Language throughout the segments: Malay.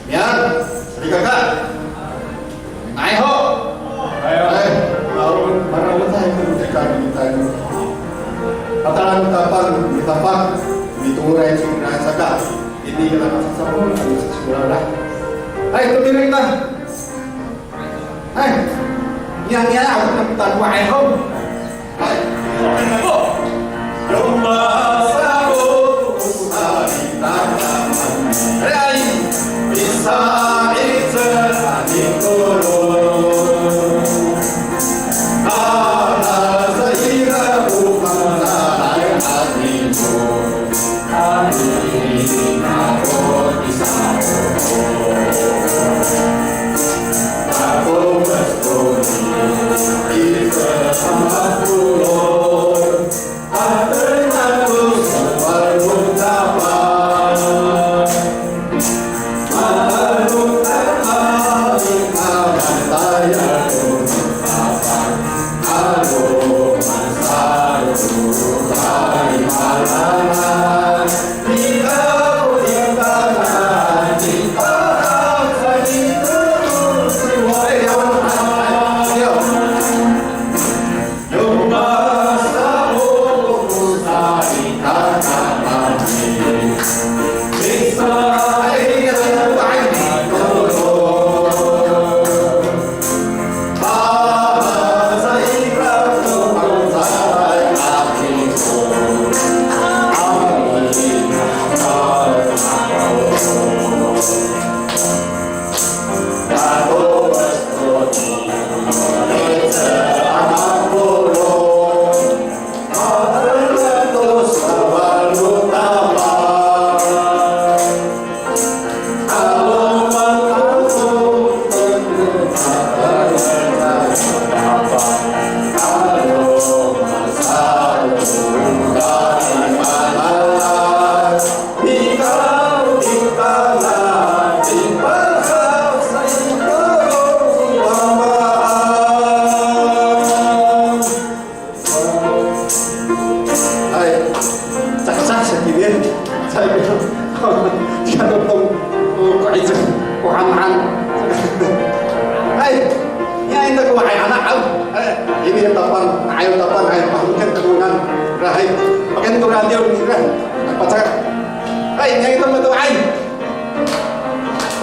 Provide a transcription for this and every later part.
Yan, sorry kakak. Naik ho. Naik. Mana tayo mendekat kita ini. Katakan ditapang diturai sudah sakit. Ini kita masuk sabun harus sekolah dah. Hai, tu diri kita. Hai. Yang aku nak tahu ai không? Hai. Rumah sabun Hai. Bisa itu ani kolon.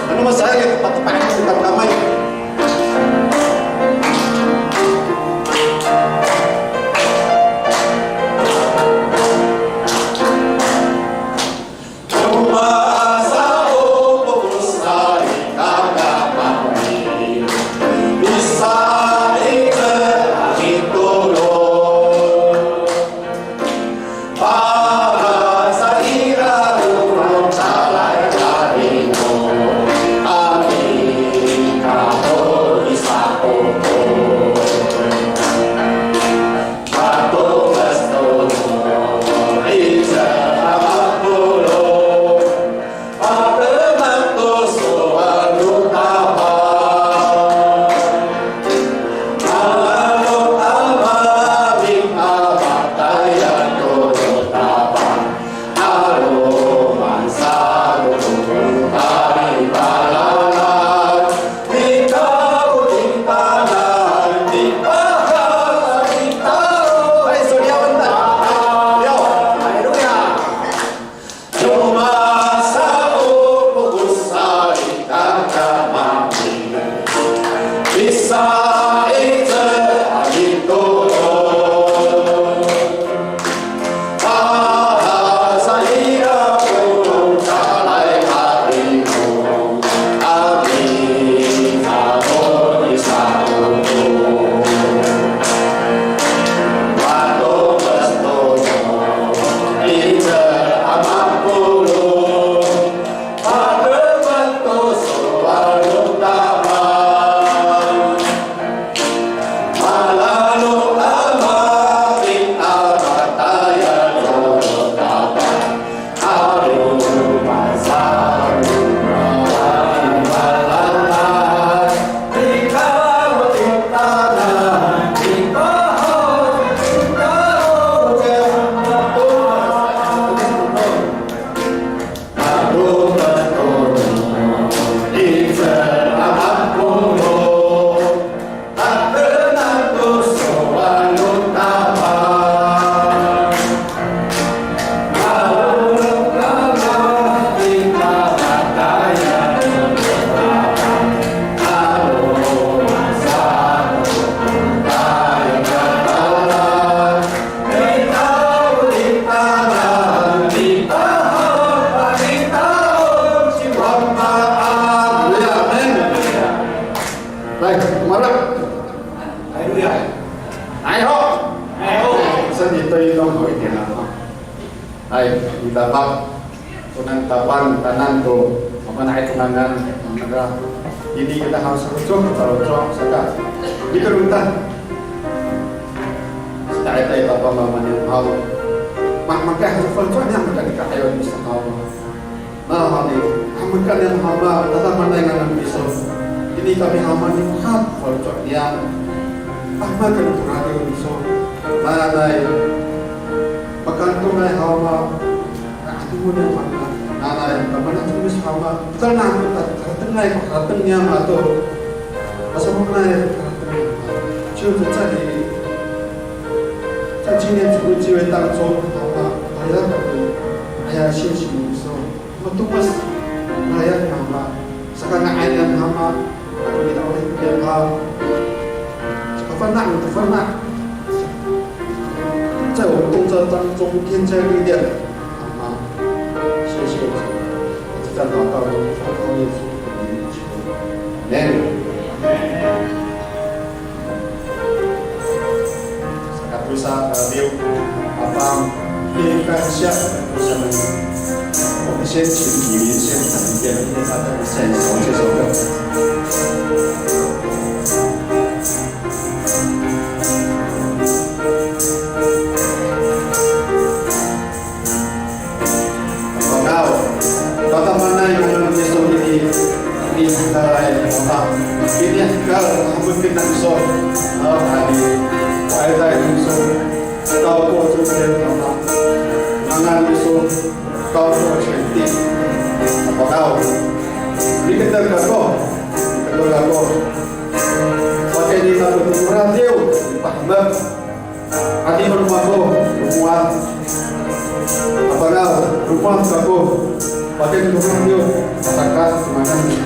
Karena saya bukan hatimu. 来，完了。来路亚，来好，身体对运动好一点了啊。来，你大把，tunang tapan kanan tuh, apa naik tunangan, maka ini kita harus rujuk kalau sedang. Itu rutan. Setelah itu apa namanya hal, maka harus perjuangnya maka dikatakan bisa hal. Nah hal ini, maka yang hamba tetap mana yang bisa. Ini kami hamba ni muhat perjuangnya. Apa kan tunangan bisa. Nah naik, maka tunai hamba. Kemudian mana yang mana tulis hamba tenang tenang katanya atau asal mana就是在你在今年主日聚会当中，好吧，大家可以哎呀谢谢你说，我都不是哎呀好吧，sekarang ayat hamba aku tidak oleh dia hal可分纳在我们工作当中添加力量。在祷告中，奉靠耶稣的名求，Amen。Sekarang berusaha review apa Kingciyang berusaha我们先请李林先谈一遍，因为他在现场这首歌。Kata mana yang besok ini kita apa? Ini kalau mungkin nak besok, hari ada yang besok kau buat juga apa? Nangan besok kau buat cantik, apa kau? Ini kita kau, pakai ni kalau kurang dia, paham? Hati berumahku, rumah, apa kau? Rumah aku. Pakai turun dia, masyarakat kemana ni?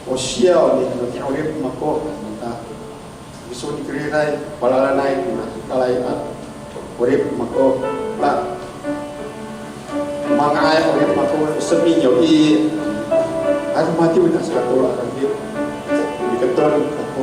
Osiao ni na urip mako mata isu dikrirai palalanai na kalai urip mako ta mangai urip mako semi yo I anu mati udah satu akan dia diketon aku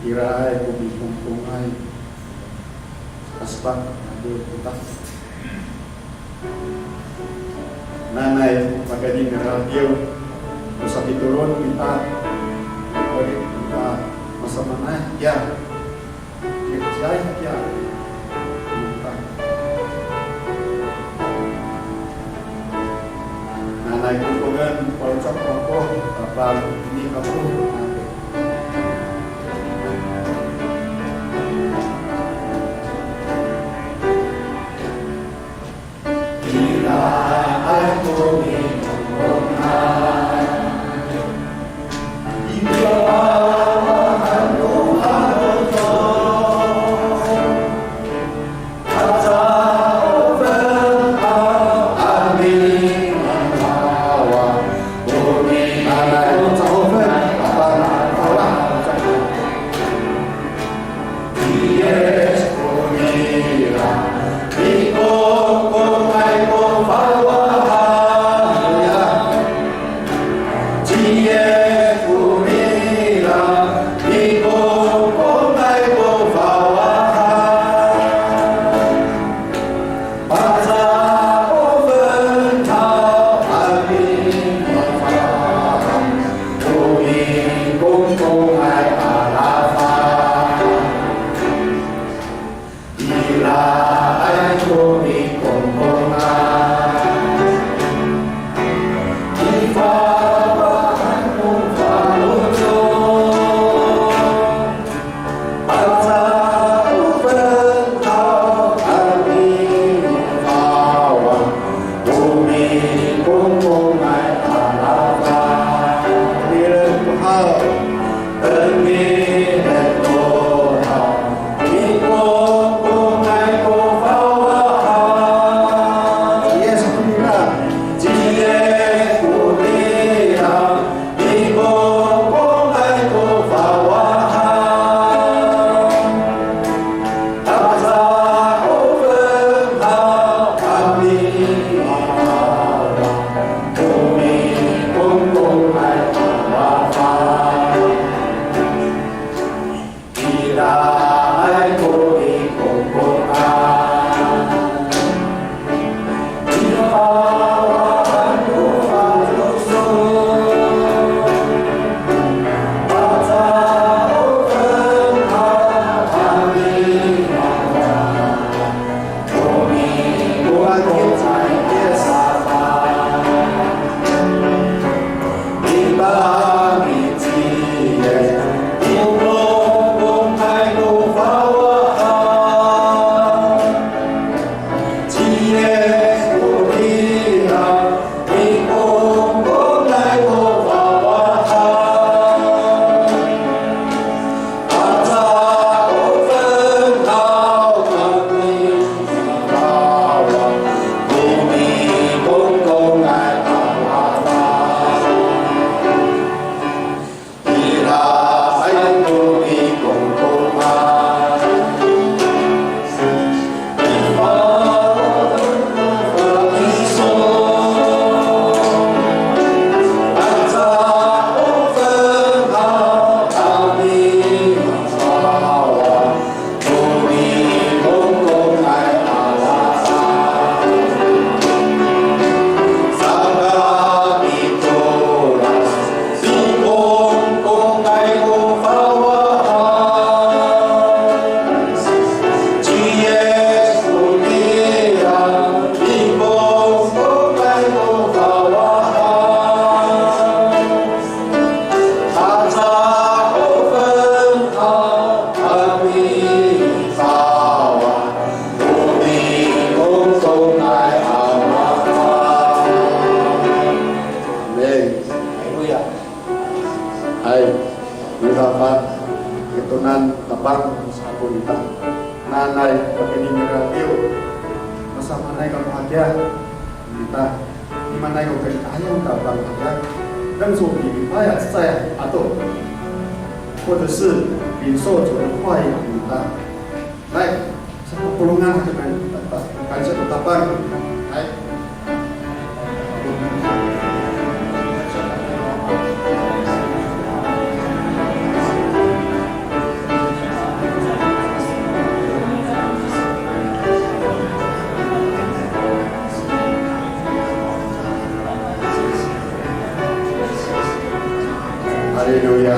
irai kubi kumpungai aspak nadu utak nanai magadi radio usah diturun kita masa mana ya ya nanai kumpungan polcok pokok kapal ini kapal 或者是领受主的话语来，不能让他们感谢大班来。哈利路亚。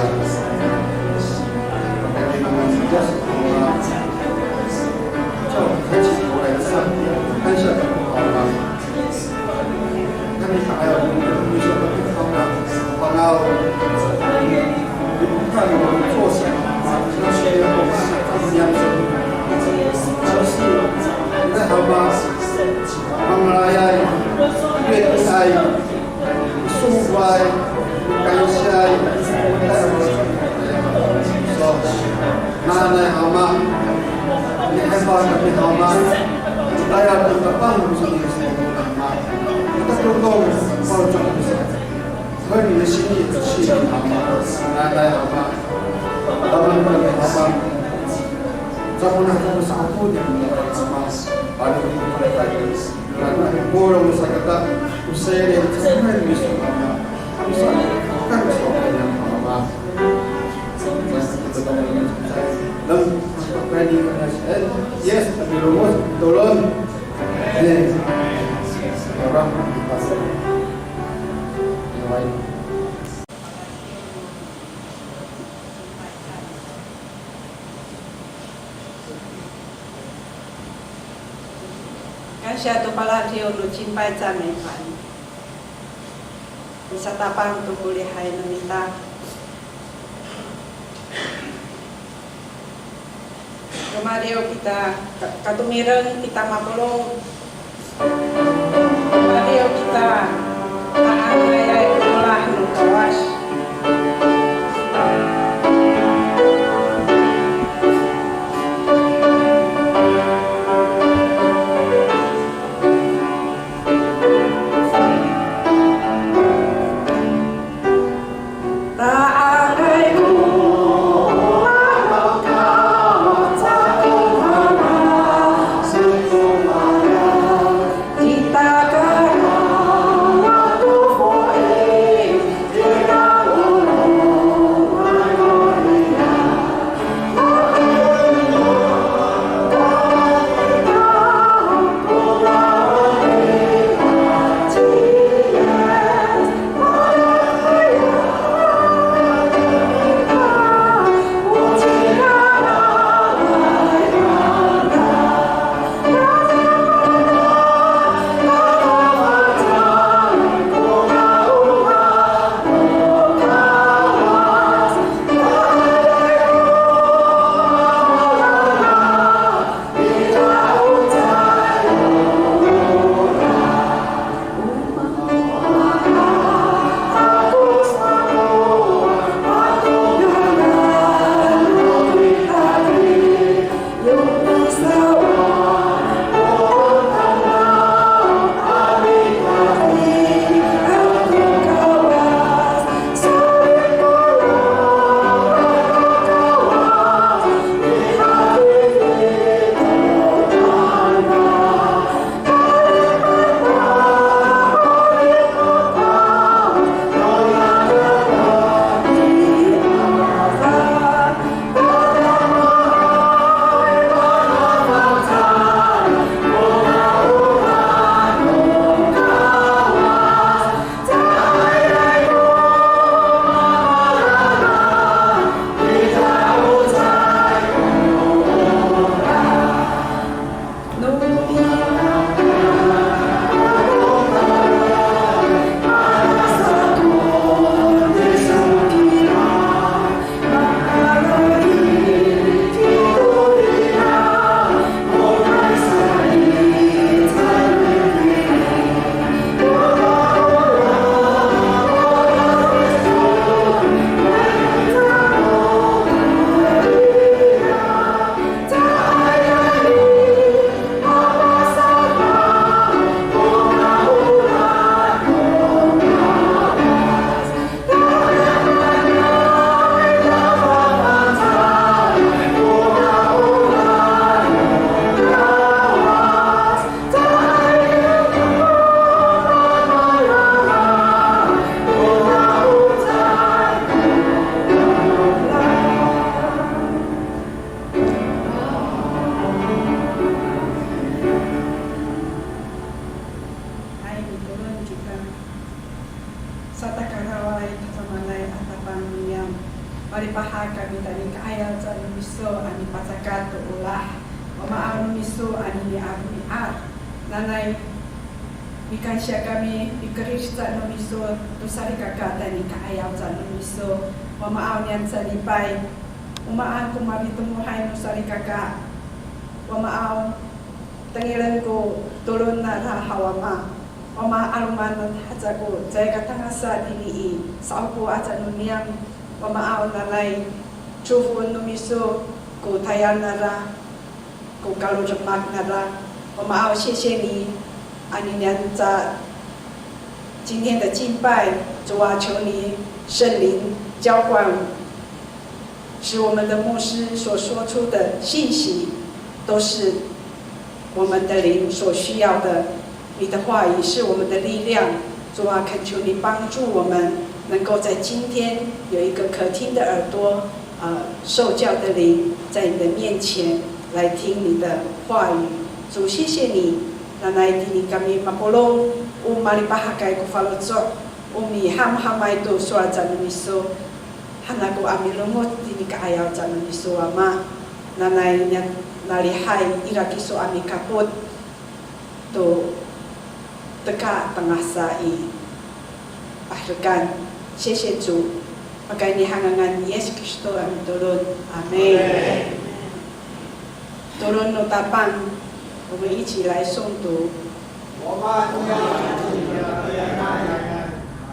和你的心意去好吗？来好吗？咱们好吗？咱们那个上铺的好吗？把你们过来带个，那过了我们三个的，不是的，真的没什么嘛，不是干什么的好吗？这个能把你们那些，yes， 你如果都能，好吧？感谢主把咱提入敬拜赞美团，bisa tapang tu boleh hai namita. Kemarin kita katumiran kita mapulong. Kemarin kita taang ayay ulah ng kawas. baha kami tani kaaya za miso ani pataka to ulah. Mama anu miso ani ni abu ni ar. Nanay Kingciyang kami ikrista no miso to sari kakata ni kaaya za miso. Mama anu yan sa lipay. Umaan ko mabitumuhay no sari kaka. Mama anu tangilan ko tulon na hawama. Mama aruman haja ko jay katangasa dini sa ako aja nuniang mama aon nalay chufun numiso ko tayan nara ko kalujamak nara mama aon 谢谢你啊你娘在今天的敬拜主啊求你圣灵浇灌使我们的牧师所说出的信息都是我们的灵所需要的你的话语是我们的力量，主啊，恳求你帮助我们，能够在今天有一个可听的耳朵，受教的灵，在你的面前来听你的话语。主，谢谢你，那来听kami mapulong malipahagay ko falotso, ham-hamay to suat sa numiso, hanako amilumot dini kaayaw sa numiso ama, nanay nalihay irakiso ami kapot to teka tangasa ahrekan. 谢谢主 Pagkay ni hangangan ni Yesus Kristo ang turun. Amen. Turun no tapang 我们一起来诵读。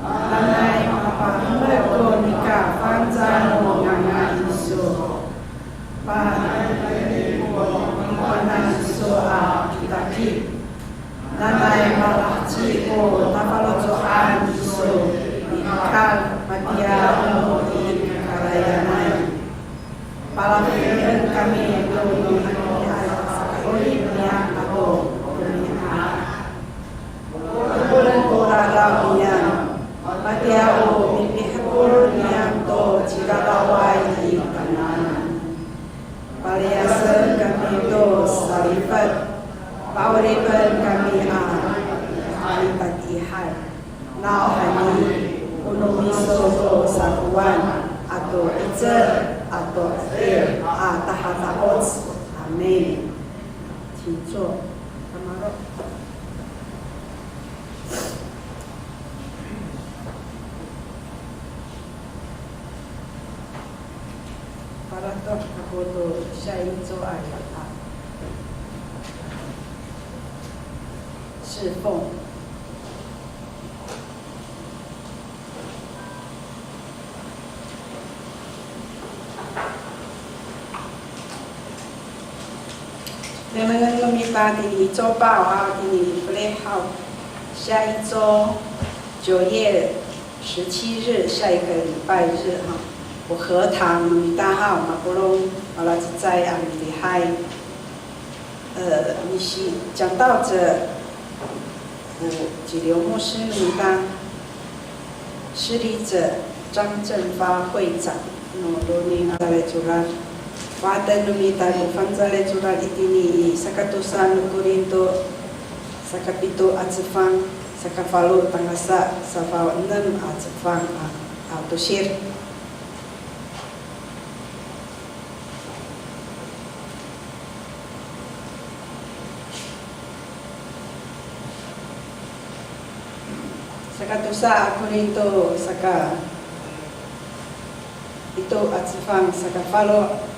Nanay mapahimay ko ni ka panzan mo nga iso. Panay mo ang iso a kitaki. Nanay malakci ko napalotoan iso. Ikal matiao di kalayanan. Palapilian kami doon Olivia ako Kukulan ko raraw niya Matiao Mipihapur niya to Chikataway di kanan Paliasan kami to sa lipat Pauripan kami lipat ihay Naohani Unumiso ko sa kuwan Ato itzer Ato atir Tahataos Amen 请坐 Kamaro Para to ako to siya ito ay侍奉 你们农民把你周报啊，给你 play 好，下一周9月17日，下一个礼拜日哈，我荷塘农民大号马布隆，好了，在啊厉害，你是讲到这，几流牧师农民当施礼者张正发会长，罗尼阿来主拉。 Pada numita ko fanzale surat itini sa katusan Korinto sa kapito at sefang sa kafalo tangasa sa fawanan at sefang autoshir. Sa katusa Korinto sa ka ito at sefang sa kafalo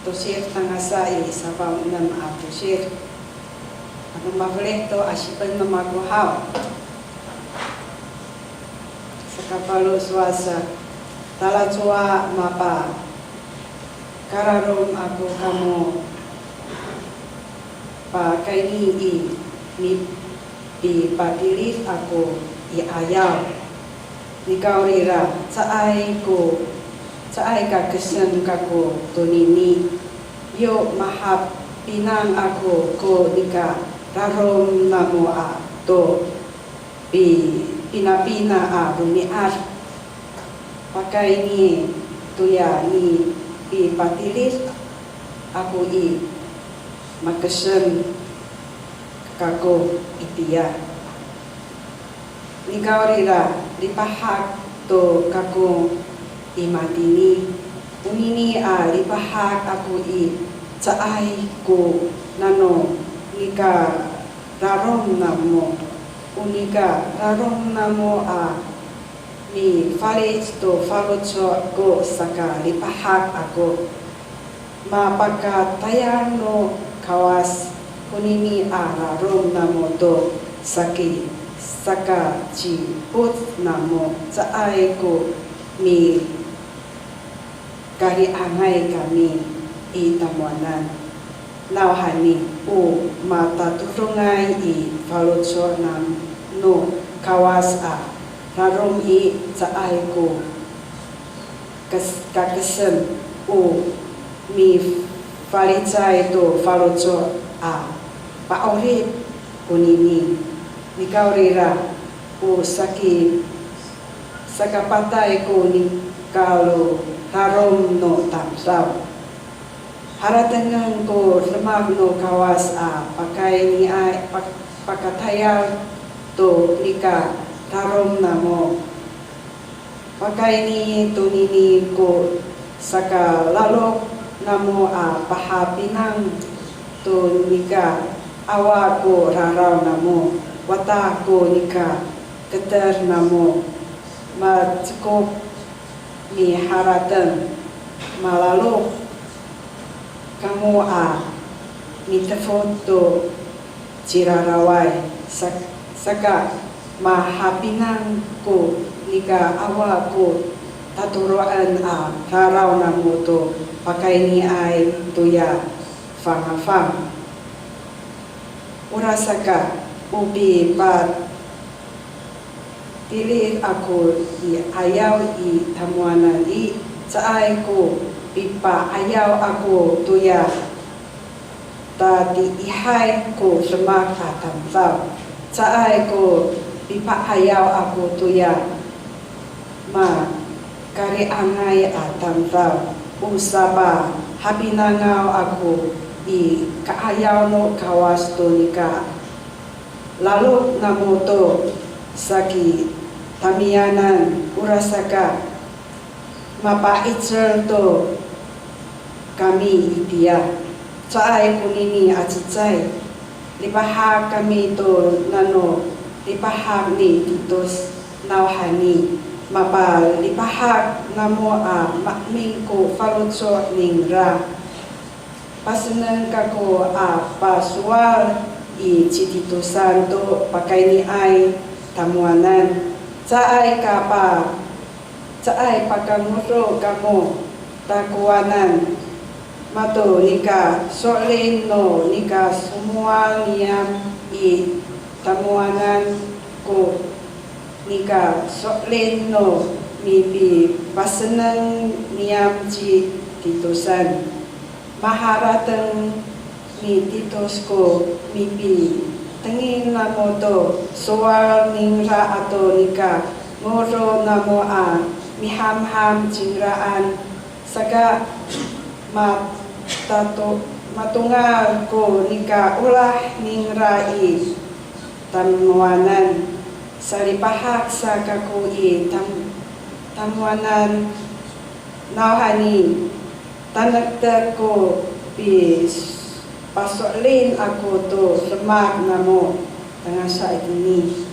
tosir tangasa sa paunan tosir ang mableto asipan na maguhaw sa kapalo swasa talachua mapa kararom ako kamo pa kaini ni ipadilit ako iayaw ni kaurira sa ay ko sa ay kakasan kako tunini yo mahap pinang ako ko nika rarom na mo to pinapina buniat pakai ni tuya ni ipatilis ako makasan kako itiya ni kaurira lipahak to kako imatini unini lipahak aku caai ku nano nika rarom namo unika rarom namo mi falit to falotso ko saka lipahak ako mapakatayan no kawas kunini rarom namo to saki saka ciput namo caai ko mi kari angai kami tamuanan nauhani mata turungai falotso nam no kawas rarom caai ko kakesen mi falicai to falotso paorit kunini nikaurira saki sakapatay ko ni kalau rarom no tamsaw haratangan ko lemag no kawas pakai ni pakatayal to nika rarom namo pakai ni tunini ko saka lalok namo pahapinang to nika awa ko raraw namo wata ko nika keter namo macukup mi haratan malalok kamu mi tefoto cirarawai saka mahapinang ko nika awa ko taturoan raraw namo to pakai ni ay tuya fangafang urasaka ubi pat pilih aku ayaw tamuanan caay ko pipa ayaw ako tuya tadi ihay ko semak tamsaw caay ko pipa ayaw ako tuya ma kari angay tamsaw usaba habinangaw ako kaayaw no kawas to nika lalu namoto saki tamianan urasaka mapaitsel to kami itia caay kunini acicay lipahak kami to nano lipahak ni titos nauhani mapa lipahak namo makming ko falotso ningra paseneng kako pasual cititusan to pakai ni ay tamuanan caay Kapa caay pakamuso kamo takuanan mato nika solin no nika semua niam tamuanan ko nika solin no mipi pasenang niam cititusan maharateng mi titos ko mipi tengin namo to soal ningra ato nika ngoro namo miham-ham jingraan saka matungal ko nika ulah ningrai tamuanan salipahak saka ko tamuanan nauhani tanagter ko pasolin ako to lemak namo tengah saat ini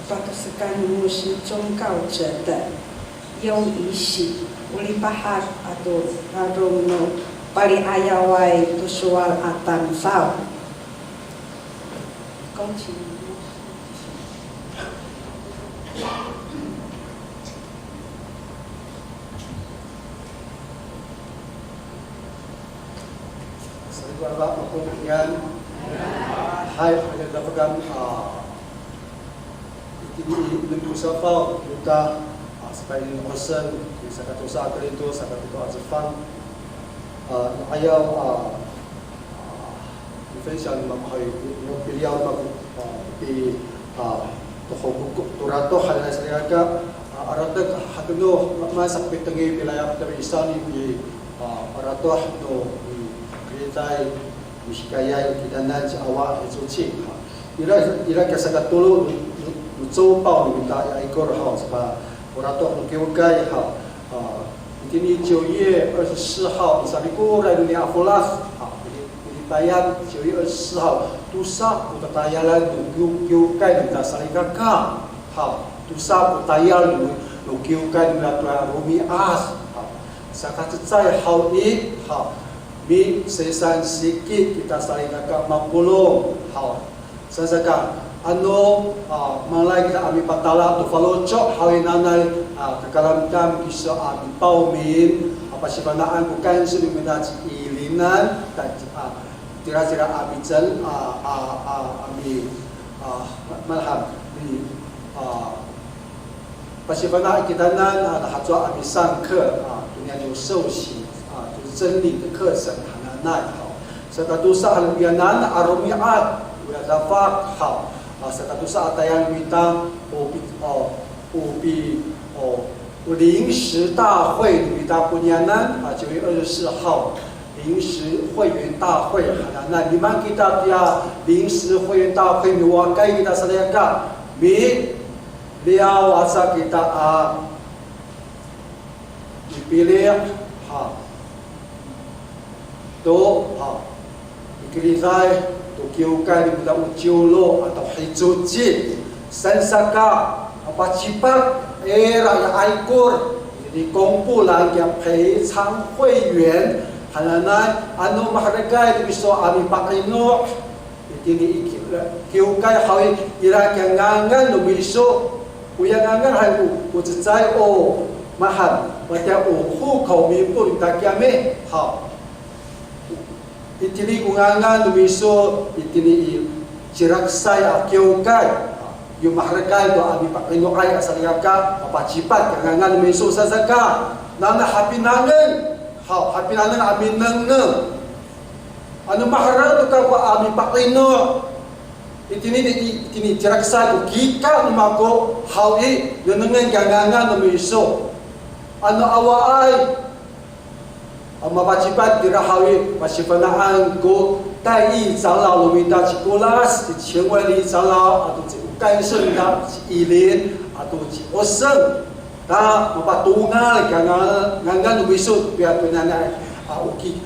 patusekan musi congkau jeda yang isi uli pahak atau rarom no pari ayawai tu soal atan saw Bapak Kemudian hai hanya dapatkan ini usafau kita sebagai Oseng bisa kata usaha itu sangat itu azfan ayaw defensan mamhay beliau di turato halnya seriaga aratak hatuno masak pitangi wilayah dari istani di arato no kritai misikaya kita nan Awa Ezuci ha ira kasaka tulu zhou bao里面大家一个哈是吧？我那多给我改哈今年9月24号，你上过来你阿弗拉好，你bayar 9月24号，tusa utatayalan lu kai kita salikaka hau tusa utayalan lu kai kita rumi as hau sakat cai hau ni hau mi sesan sikit kita salikaka mapulong hau sasaka malai kita ami patala tu follow cok hawi nanai kekalam kam kisah ami paumin apa sipanaan bukan sini minta ilinan dan tira-tira ami jel ami malham di pasipanaan kita nan hajua ami 上课dunia 有受洗就是真理的课程hananai hau serta dosa albianan aromiat uya zafak hau satu saat yang kita临时大会kita punya nan 9月24号临时会员大会那你们kita dia 临时会员大会 mewakili kita sediakan beliau asal kita dipilih dipilih tukiukan kita ujiulo atau hijuji sensaka apa cipat era yang aikur jadi kumpulan yang 非常会员 hananai anu maharagai biso ami pakrino ini kiukai hawi ira yang ngangan no biso uya ngangan hayu ucai mahal batia hu kau mi pun takiame ha itini kungangan dumiso itini jirak saya kiukai yu maharakai do ami pakrino ai asaliaka apa cipat kungangan dumiso sasaka nana hapinangan hapinangan ami neng anu mahara tu ka ami pakrino itini jirak saya kika numako hawi nenengan kungangan dumiso anu awai mabacipat dirahawi masipanaan ko tai长老lu minta cikulas前位里长老atau干圣的ilin atau oseng ta mapatungal ngangan lumiso biar penana uki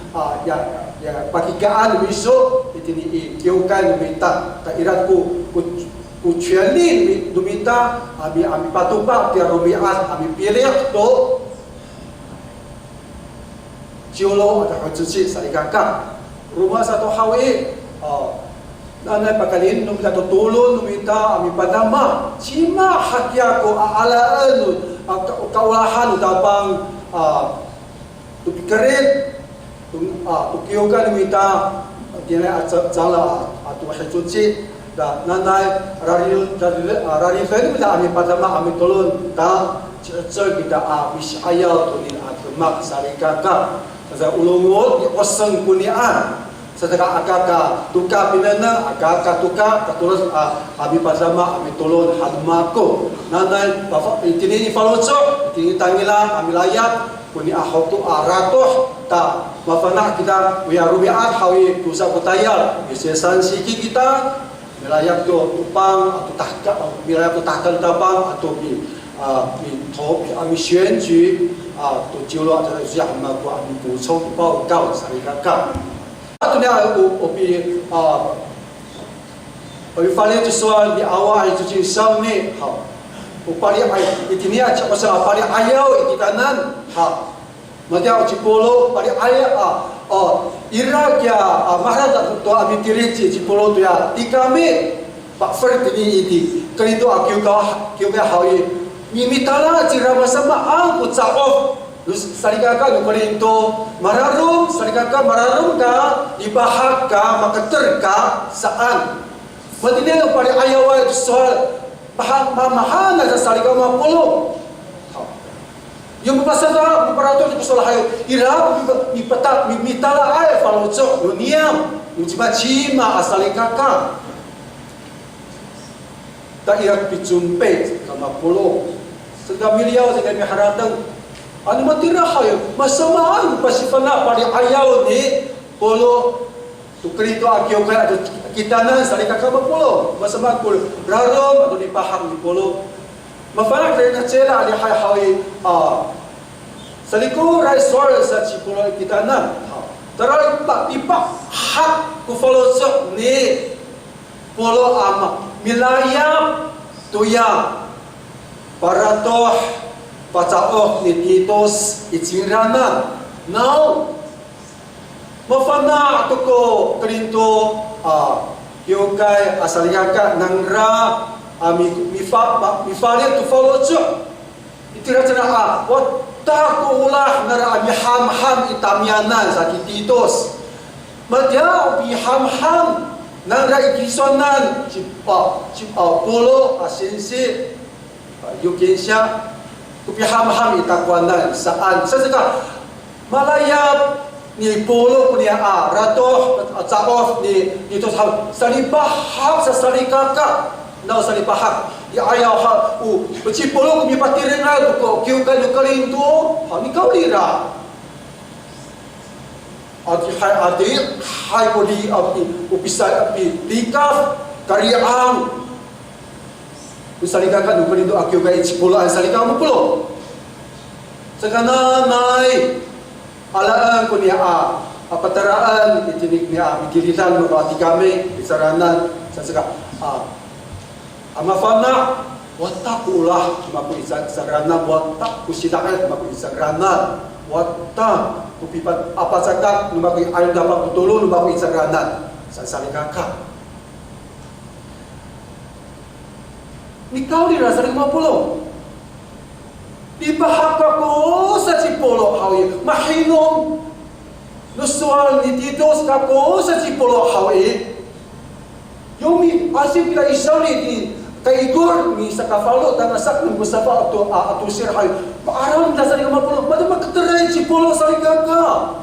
ya pakigaan lumiso itini kiukan lumita ta iratku ku 全力 lumita ami patupak tiar rumiat ami pilih to Jolo ada kunci salikaka rumah satu hawi nanai pakalin numita tutulun numita ami padama cima hakiako ala anu kaulahan utapang tupikerin tukiukan numita dia jala atau hajuci dan nanai rari feni bila ami padama ami tolun ta kita abis ayal tunin atmak salikaka Saya ulungut di Oseng kunian. Sedangkan agak tukar pinana, agak tukar katulas abi pasama abi tolon hadmako. Nanai bapak ini falocok, ini tangilan ami layat kuni ahok tu aratoh ta mafana kita wiya rubiat hawi tusa kutayal bisesan siki kita wilayah tu tupang atau tahka wilayah tu tahkan tabang atau bi top ami 选举都就了这个项目过ami补充报告才一个讲。tu dia opi发现就说你Awa itu jadi sami ha upali ai itini aja pasal upali ayau ititanan ha madia cipolo pali aya Irak ya mahal tu ami tirici cipolo tu ya tikame pak fer ini kali tu akiu ka hawi mimitala cira sama aku caof sarikaka no parinto mararum sarikaka mararum ka ibahak ka makater ka saan madine no pare ayawa itu soal bahang mamahana sa sarikaka mapulo yung pasada maparato itu soal hayo irap ipata mimitala ay falocho dunia mujibachima asalikaka ta irak picumpe kamapulo sega miliau sega miharatang anu matira hayo masamaan pasifana pari ayaw ni polo Tukri itu akio kaya kita nan sari kakak berpuluh masa makul rarom atau dipaham di puluh. Mafanak dari nacela di hai hai saliku rai suara saci puluh kita nan. Terai ipak hak ku follow sok ni puluh ama milayam tuyang para toh pacaoh ni titos icingrana now mafana toko kerinto yokai asaliaka nangra mifalia tu follow cok itira cana wat taku ulah nara ham itamianan sakit titos madya ubi ham nangra ikisonan cipa polo asensi yukinsya ubi ham itakwanan saan sasaka malayap ni polo punya ratoh caof ni itu salibah hak sasalikaka nau salibah hak di ayah hak beci polo mi patirin ra ko kiu kan kalin tu ni kau lira hai ko di api bisa api likaf kariang salikaka kalin tu akiu kai cipolo salika mo polo sakana nai alaan ko niya pataraan itinik niya igilitan mabati kami isaranan sa saka amafana watak ulah maku isaranan watak kusidakan maku isaranan watak kupipat apa sakat maku ayon dapat kutulong maku isaranan sa salikaka nikau dirasa 50 dipahak ako sa Cipolo hawi mahinom nusual ni titos ako sa Cipolo hawi yomi asip kita isaw ni kay Igor ni sa kafalo tanasak ng Mustafa ato sir hawi paaram na sa 50 madama kataray Cipolo sa ligaka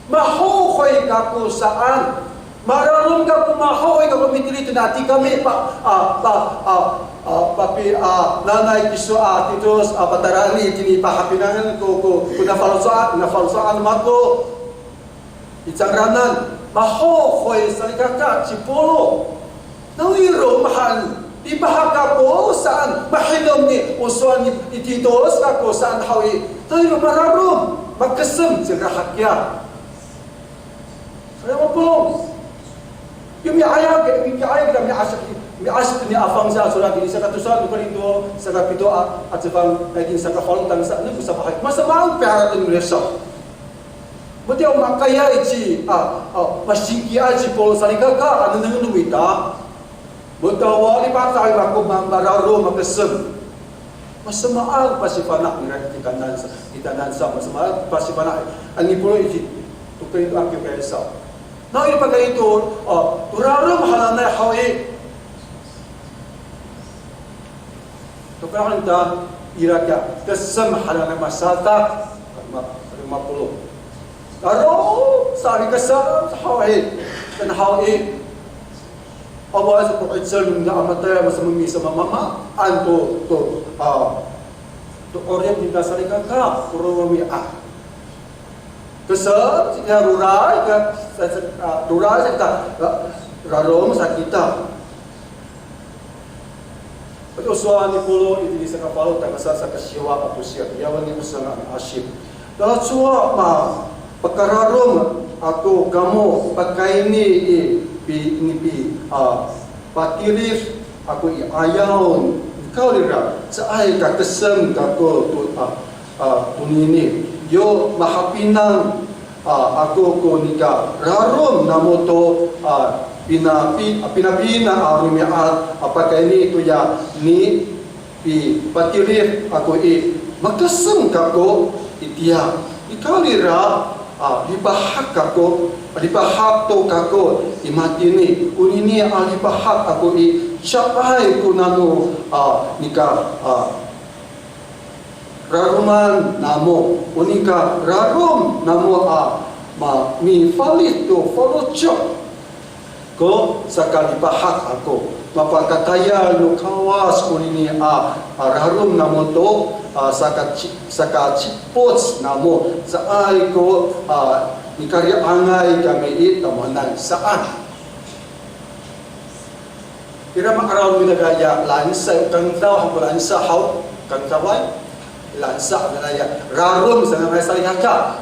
mahokoy kako saan mararom ka pumahoy ka kumitilito nati kami papi nanay kiso titos patarani tini pahapinangan ko nafalsoan mako itsangranan mahokoy salikaka Cipolo nawiro mahal di bahaka po saan mahinom ni usuan ni titos kako saan hawi tayo mararom magkasam sila hakya saya mapulong yung ayah kita miasap ni afang sa surat ini sa katusan ko nito sa kapito at sa pang naging sa kafalong tangsa ni sa bahay masama ang pera ng reso buti ang makaya iti masingkiya si Polo salikaka ano nang numita buta wali pa tayo ako mararo makasem masama ang pasipanak ni itanan sa masama ang pasipanak ang ipulo iti tukayo ang kaya na ipagay ito, turaro mahalanay hawi. Tukaran ta iraka kasam halanay masata mapulo. Aro sari kasam hawi kan hawi. Awa sa kuitsal na amatay masamumi sa mama anto to orient din sari ka puro mi Kesal, kita rurai kita rarom sakita. Ito soal ni Polo itu di sana Polo tak kesal sa kasiwa atau siap. Yawan ni usang asyik. Dalam soal pagkararom atau kamu pakai ini patirif aku ayaw kau lira sa ay kakasam kako tunini. Yo mahapinang ako ko nika rarom namoto pinapina arumiat apakah ini itu ya ni patirif ako magkasam kako itiya ikaw lira libahak kako libahak to kako imatini unini libahak ako siapay ko nano nika raruman namo unika rarum namo mi falit to follow chok ko sakali pahak ako mapakataya no kawas kunini rarum namo to saka chipots namo sa ay ko Nikari angai kami itu mana saan. Kira makarau kita gaya lansa kantau hampa lansa hau kantawai lansa naya rarum sana mai salihaka.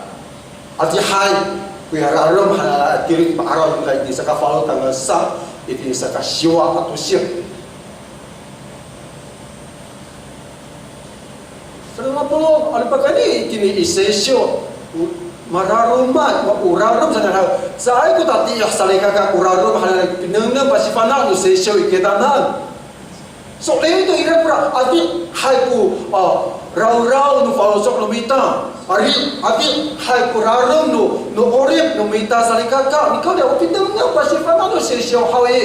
Ati hai kuya rarum hana tirik makarau kita di saka follow tanggal sa itu saka siwa atau siap. Selama puluh alpa kali kini essential mararuman urarum sana saya ko tati ya salika urarum hana pinengna pasifana no essential iketanan so itu ira pra ati haiku rau no falosok no mita ati haiku rarum no orip no mita salika nikau dia pinengna pasifana no essential hawe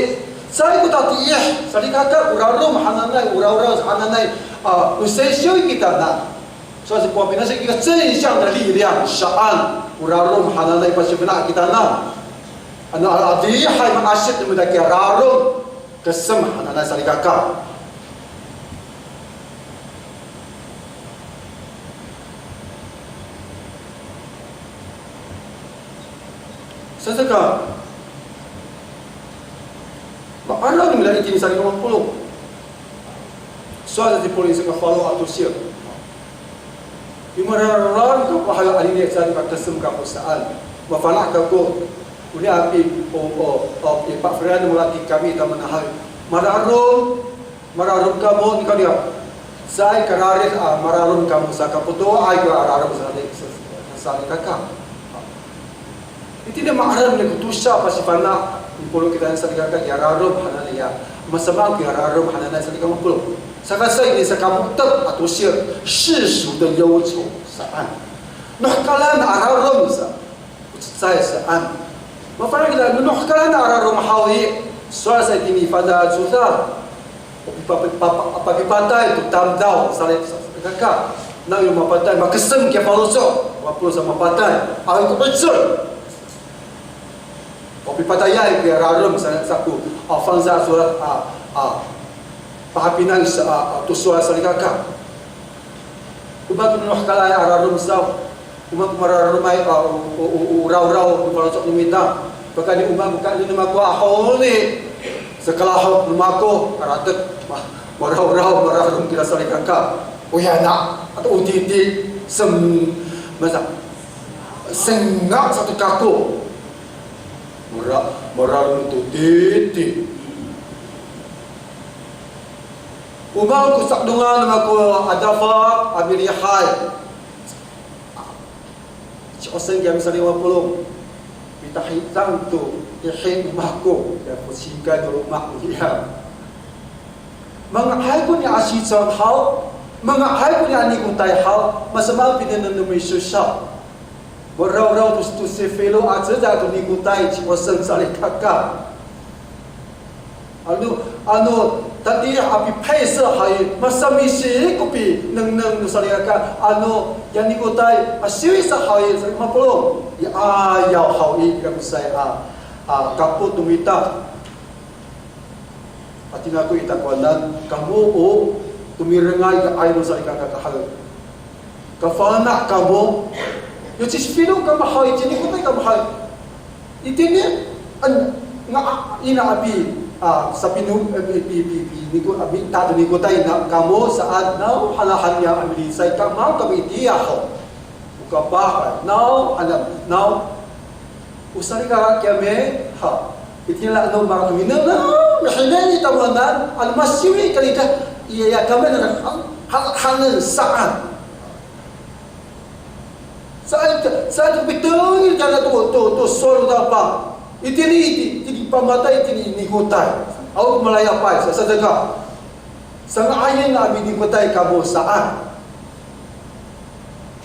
saya ko tati ya salika urarum hana nai urau hana nai no essential iketanan 所以我们那是一个正向的力量，上urarung hananay pasipna kita na. Ano adi hay maasit mo daki urarung kasam hananay sa likaka. Sasaka maaraw mo dali tin sa likang pulo. So sa polis ka follow ato siya. Imararan ko pahala alini sa pagkasum ka pusaan mafana ka ko uli api o Pak Frian melatih kami tamanahay mararon kamo ni kanya sai kararis mararon kamo sa kaputo ay ko araram sa kakak itu dia mararon ni kutusya pasifana pulo kita sa kakak ya araram hananya masama ko araram hananya sa kakak Sakasay ni sa kabuktag at usir sisu da yawcho saan. Nahkalan ararom sa saan. Mafarag na nahkalan ararom hawi soal sa kini pada juta. Pagipatay tamdaw sa kakak. Nang yung mapatay makasem kaya paluso. Wapuro sa mapatay. Ay ko pitsur. Pagipatayay kaya ararom sa ku. Afangza surat pahapinan sa tuswa sa likaka. Ubat nuh kalay ararum saw. Umat mararumay uraw-raw palosok lumita. Pagka ni umag kali numagwa holi sa kalahaw lumako karatet maraw-raw mararum kila sa likaka. Uyana at uditi masa sengak satu kako. Mararum tu titi. Umang ko sakdungan ako adafak abilihay. Si Oseng kami sa 50. Pitahitang to ihin mako ya pusika do rumah dia. Mga hay ko ni asitsang hao, mga hay ko ni ani kong tay hao, masama pinanan no may susya. Waraw-raw to si fellow at sa to ni kutay si Oseng sa likaka. Ano tadi api paisa hai masamisi kopi nang nusaliaka yang nikutai asiwi sa hai sa mapolo ya ayaw hawi kam saya kaput tumita atina ko itakwanan kamu tumirengai ka ay nusalika kahal kafana kamu yo sisfilo ka mahai jini kutai ka mahai itini nga ina abi sa pinu niku abi tado niku tay na kamo saat now halahan ya amilisay kamo kami diaho ukabah now now usari ka kame ha itila no ma kami na nahinani tawanan almasiri kalika iya kami na halan saan saat betul jana to solo dapa itini pamatay itini nikutay au malayapay sa sadaka sa ayin na abi nikutay kamo saan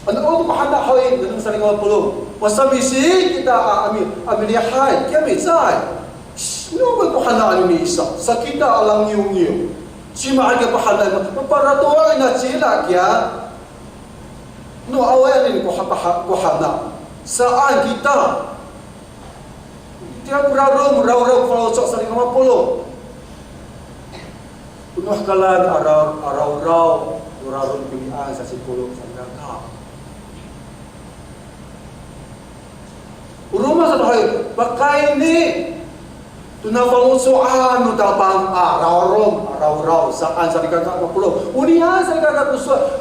ano ko mahanda hoy ganun sa 50 wasamisi kita amilihay kami say no ba ko hana ni isa sa kita alang yung si maaga pa hana para to na sila kya no awayan ko hana saan kita tiap raw falosok sa 50. Unuh kalan araw pilihan sa 10 sa neraka. Rumah sa tayo, bakay ni tunapangusuan no tabang raw saan sa likaka mapulo. Unihan sa likaka kuswa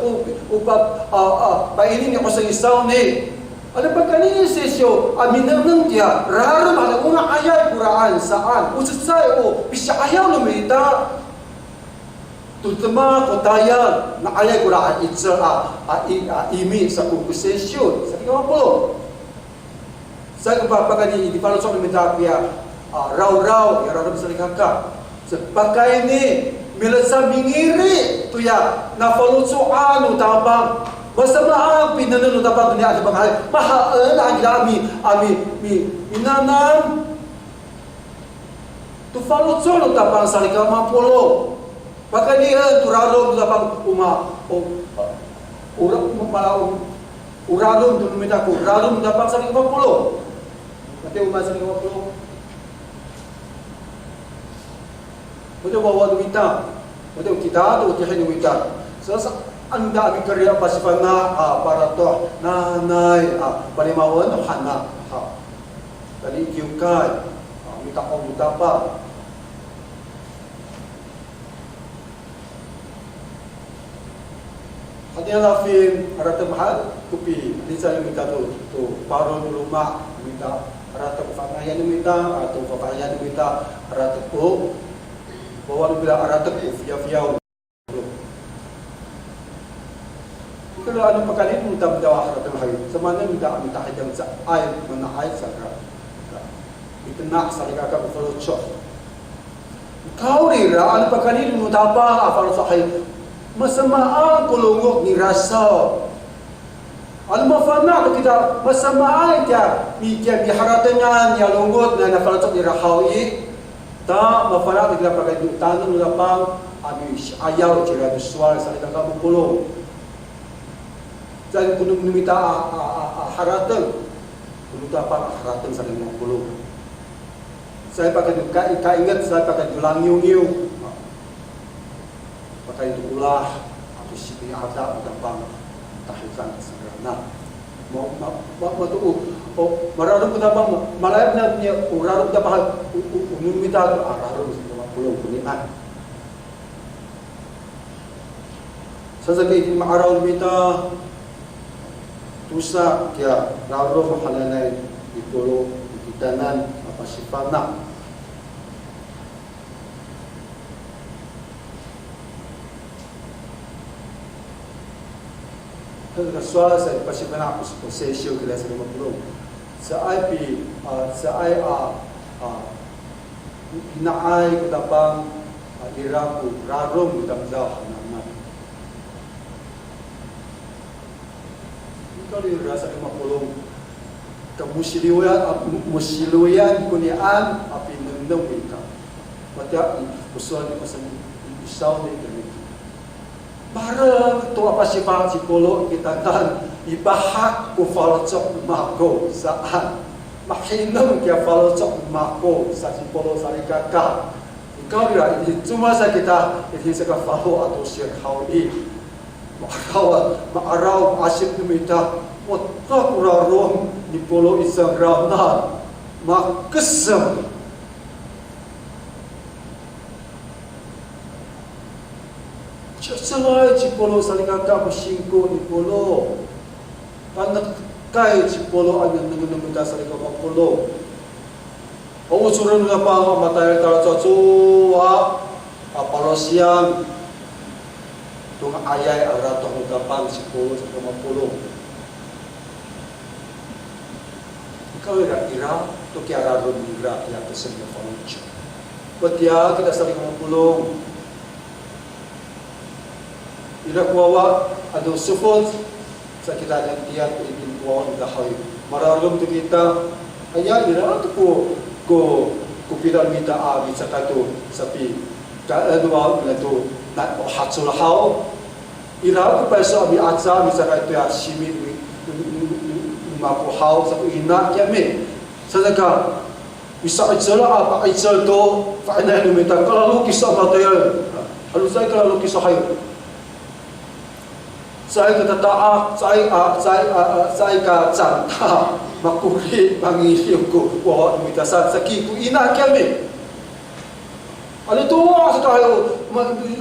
pailin ako sa isaw ni. Ano ba kanina sesyo? Aminang dia raram ada una ayat Quran saan usay o bisya ayaw lumita. Tutama kotayan na ayat Quran itsa imi sa sesyo sa likaka mapulo. Saya kapapagani di palo sa lumita kaya raw ya raram sa likaka. Sebagai ni milasa mingiri tu ya na falutsuan utabang masama pinanun utabang ni ada bang mahal lagi ami minanam tu falutsuan utabang sa likaka mapulo. Bagai ni tu raram utabang uralum tu lumita ku raram utabang sa likaka mapulo. Mati umas sa likaka mapulo. Mungkin bawa duita, mungkin kita tu tiada duita. Selasa anda ambil kerja pasifana para tu nanai palimawan hana. Tadi kiukai, minta apa? Hadiah lafin rata mahal kopi. Di sana minta tu paron rumah minta rata pakaian minta atau pakaian minta rata bawa bila aratak via kalau anu pakalin minta dawa aratak hari semana minta hajang sa air mana air sakra itu nak salika ka follow chok kau rira anu pakalin minta apa follow sahay masama kulungok ni rasa anu mafana kita masama dia mikir diharatangan ya lunggot na follow chok ni rahawi ta mafana kita pakai tanun lapang abi ayaw jira suara sa likaka mapulo dan kuno minta haratan kuno tapang haratan sa likaka mapulo saya pakai kaingat saya pakai tulang ngiu pakai ulah atau sipi ada tapang tahikan sebenarnya mau tu mararum kita bang malayap na niya urarum kita bahag umumita ararum sa pulong kunian sasagay maaraw mita tusa kaya rarum halanay ipolo itanan apasipana Rasuah saya pasti pernah aku sesio kita selama belum. Saya naai ketapang iraku rarum kita dah nama. Kalau dirasa selama belum, kemusilian kunian api nendong kita. Macam usual ni pasal isau ni kami. Barang tu apa sifat psikolog kita kan ibahak ku falcok mako saan mahinam kia falcok mako sa psikolog sa ikaka ikaw ira cuma sa kita ini sa falo atau sir hawi maaraw asyik numita wata kurarong ni polo isang raunan makesem Selai cipolo salingaka musingko ni polo, anak kay cipolo ang nangungumuta salingaka polo. Ang usuran na pa matay tara sa suwa, apalosyan, tung ayay arato ng tapang cipolo sa polo. Ikaw ira to kiara ron ira ya to sa polo. Patya kita salingaka polo. Ila kuwa ado sufod sa kita ng tiyak ibin kuwa ng dahay. Mararong to kita aya ira to ko pidal mita abi sa kato sapi kaadwa na to na hatsul haw ira ko pa sa abi atsa mi sa kato ya simi mako haw sa ina kami sa daga isa itsala apa itsal to fa na mita kalau kisa matayan halusay kalau kisa hayo 在个大在个长大，嘛鼓励嘛你有个我咪得啥，saki ku ina kami. Ada doa sekali,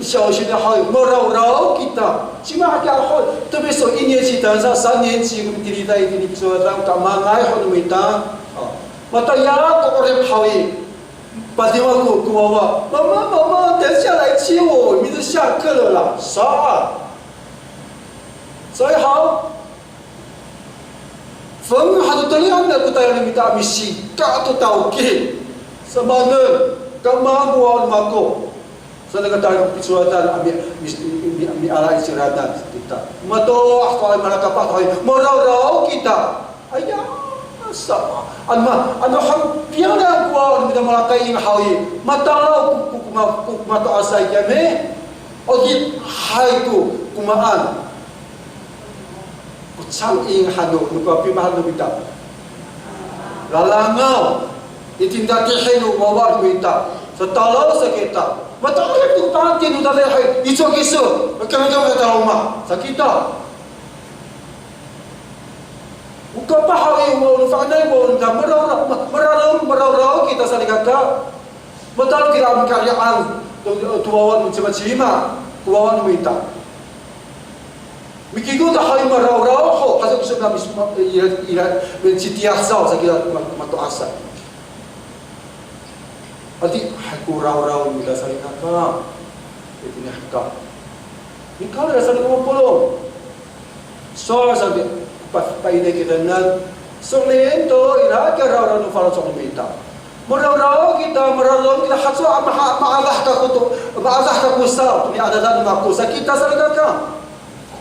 小学的还有merau kita. Cuma ada hal, tapi so ini cerita saya 3年级我们第一代第一说当干嘛爱好你们mata ya kok orang hawi. Pada waktu ku bawa, mama 等下来接我，明天下课了啦，啥？所以好。Feng hadu talian na kutaya ni mita misi ka to tauke sama ne kama gua mako sana kata pisuatan mi ala isiratan kita mato akal malaka pakai morau kita aya sama anma ham piana gua ni malaka ing hawi matalo mato asai kame ogi haiku kumaan Sang ing hanu nuka pimahan nubita lalangau itinda tihenu mawar nubita setalo sakita matalik tu panti nu dalai hai iso kiso kami kata rumah sakita buka pahari mau fa'nai mau merau kita saling kata betul kita ambil karyaan tuawan macam-macam tuawan nubita Mikigo dah hari merau ho, pasal kita kami ira mencitiah sah sakit matu asa. Adi aku rau mula sakit kakak, itu ni kakak. Ni kalau rasa ni kamu polo, so sakit pai kita nak, so lento ira ke rau nu falas orang minta. Merau kita hatso maalah kaku sah, ni ada dalam aku sakit sakit kakak.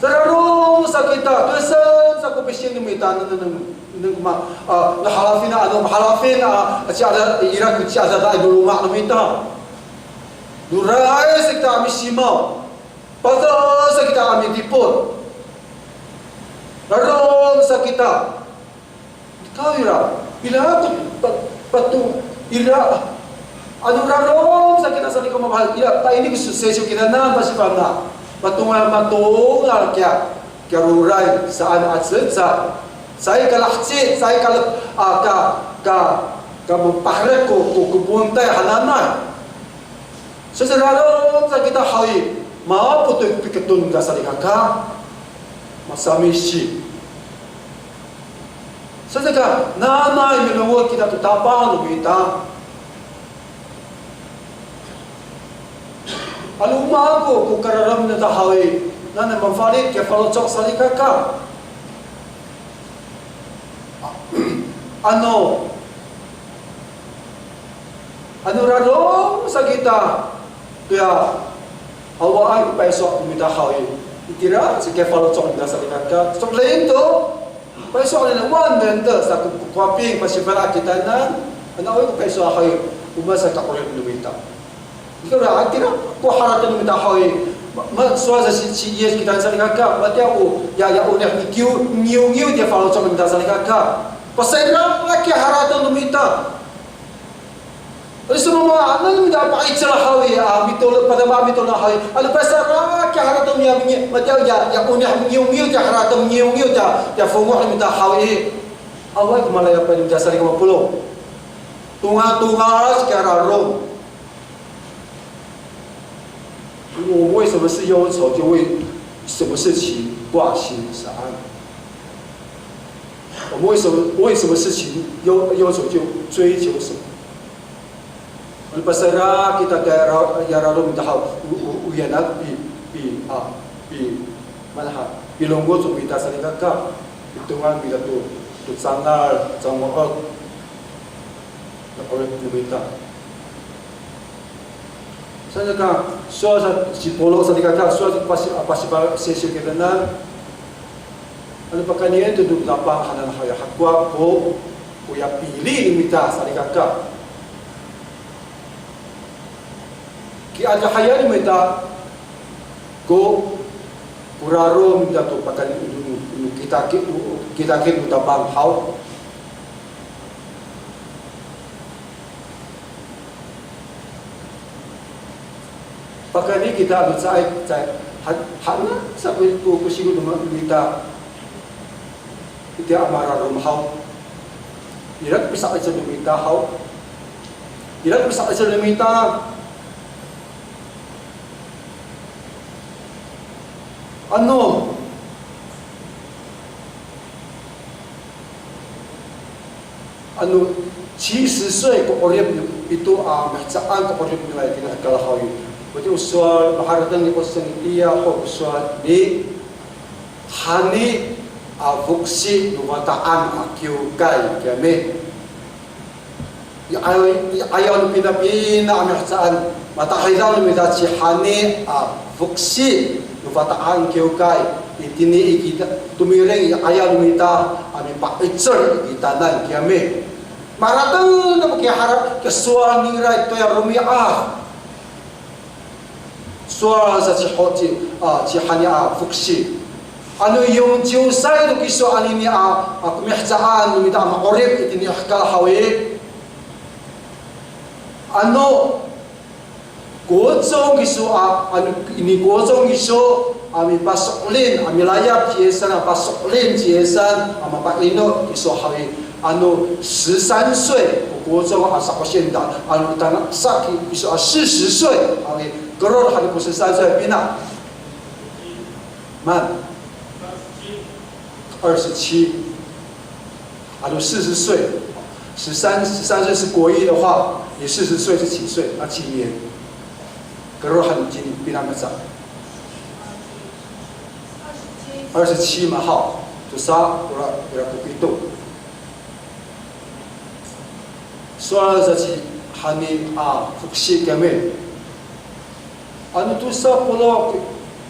Terlalu sakita, kesan saku pesin ni minta na halafina ada Irak ada dah dulu mak minta. Durai sakita amisima, pasal sakita ami tipur. Terlalu sakita. Kau Irak, bila aku patu Irak, anu terlalu sakita sakit kau mahal. Irak, tak ini sesuatu kita nak masih faham. Matungal kya rurai saan atsa saya kalahci saya ka mempahre ko buntai halana seseraro sa kita hawi ma putu piketun ga salikaka masamisi sesaka nana imewo kita tutapa no kita Aluma ko kararam na tahawi na mafalit kaya falocok salikaka ano rarong sa kita kaya awa ay paisok umita hawi itira si kaya falocok na salikaka so lento paisok na one mender sa kukwaping pasipara kita na ano ay paisok hawi umasa kakulit lumita Ikaw na, tira, ko haratan minta hawi. Suasa si yes kita salikaka, batia o ya udah niu dia follow sama minta salikaka. Pasal laki haratan minta. Semua anak minta apa ikhlas hawi, betul pada ma betul na hawi. Ada pasal laki haratan dia batia ya udah niu dia haratan niu dia fongo minta hawi. Awak malaya pada minta salikaka pulau. Tunga sekarang rom. 我为什么是忧愁，就为什么事情挂心上。我们为什么事情忧愁就追求什么？我们pasara kita ya lalu minta hal uyanak bi mana bilonggo tu minta salikaka hitungan bila tu sangal jangwa oleh minta Saya kan, suara si polo saya dikatakan suara pasti sesi kita nan. Ano pa kaniya itu duduk lapang hanan haya hakwa ko ya pilih limita saya dikatakan. Ki ada haya limita ko kuraro minta tu pakai kita utapang hau. Pakai ni kita ada hana sabi ko siguro lumita iti amara rumhaw irat bisa sa lumita haw irat bisa sa lumita ano70岁ko orip itu mahsaan ko orip nila kinakalahaw Berarti usul baharatan ni Oseng iya ho usul ni hani avuksi nuwataan akiu kai kami ayaw pinapina ang saan matahaydan lumita si hani avuksi nuwataan akiu kai itini ikita tumiring ayaw lumita amin pakitser ikitanan kami maratang na makiharap kasual ni rai to ya rumiah suara sa hani fuksi ano yung jiusay do kiso ani ni kumihsaan lumita maorip itini kalahawi ano gozong kiso ano ini gozong kiso ami pasoklin ami layap jiesan pasoklin jiesan mapakino kiso hawi ano 13岁国中sa ko sienda ano tana saki kiso 40岁hawi Geror hari 13岁 bina man 27ano 40岁13岁是国一的话你40岁是几岁7年Geror hari jini bina masa 27嘛好就sa ora kupito soal sa hani fuksi kami ano tu sa pulo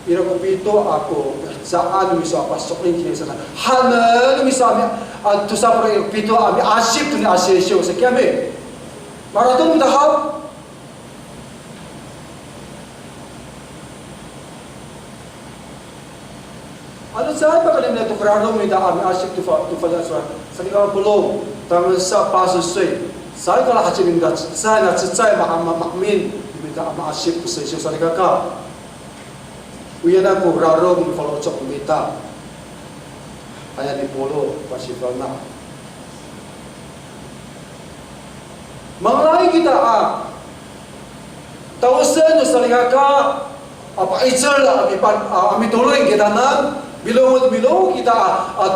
ira ko pito ako saan mi sa pasok rin kini sana hana mi sa tu sa pro pito ami asip tu ni asesyo sa kami maraton dahaw ano sa pa kalim na tu krano mi da ami asip tu fa sa liwa pulo tama sa paso soy sa kala hachim da sa na tsai makmin Minta maasip sa isyo sa ligaka. Uyan ako rarong follow chok minta. Kaya di polo pasifal na. Manglay kita tawasan sa ligaka. Apa ichal ami tuloy kita nan bilong kita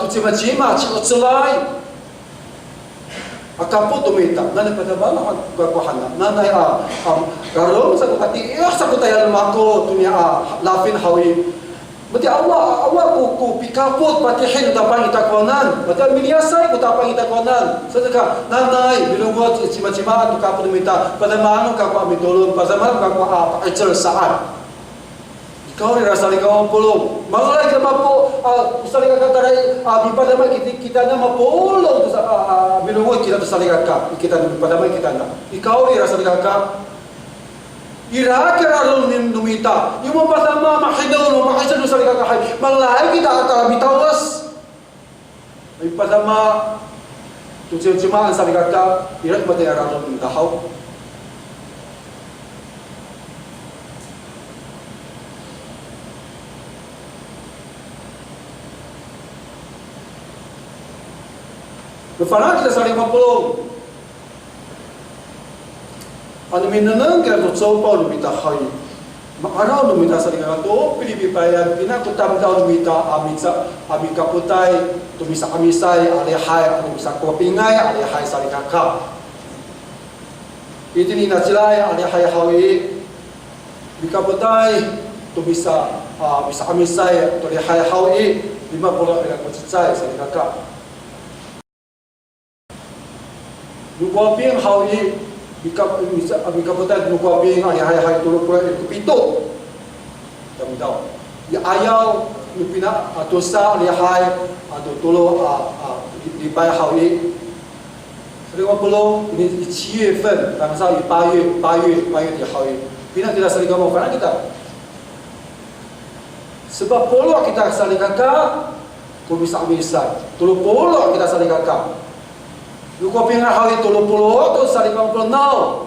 tutsima chikotsulay. Akapo tumita nana patabala kakuhana nanay garom sa kati sa kutayan mako tunya lafin hawi bati awa ko pikapot patihin tapang itakonan bati milyasay ko tapang itakonan sadaka nanay bilungot chima to kapo tumita padamano kako amitulon padamano kako pakichel saan ikaw rin rasali ka ang pulong mangalay ka mapo usali ka kataray bipadamay kita na mapulong bilungot kita to saligat ka kita na bipadamay kita na ikaw rin rasali ka irakiralong numita yung mapadama makidaw makisal to saligat ka mangalay kita at bitawas bipadama tutsimaan saligat ka irak matayaralong dahaw Berfanat kita saling mapulong. Ano minanang kaya to sopa lumita hay. Makaraw lumita saling ato pilipipayan pinakutam daw lumita amin kaputay tumisa kamisay alihay tumisa kopingay alihay saling kakap. Itini na silay alihay hawi bikaputay tumisa bisa kamisay alihay hawi 50 ilang kutsitsay saling kakap. Nugwaping hawi bikaputan nugwaping ay tulog ko pito tamdaw ya ayaw nupina atosa lihay tulo di bay hawi 6月ini 7月份当时8月di hawi pina tidak saling ngomong karena kita sebab polo kita saling kakak ko bisa tulo polo kita saling kakak Luko pingahawi 30 to sa 50 now.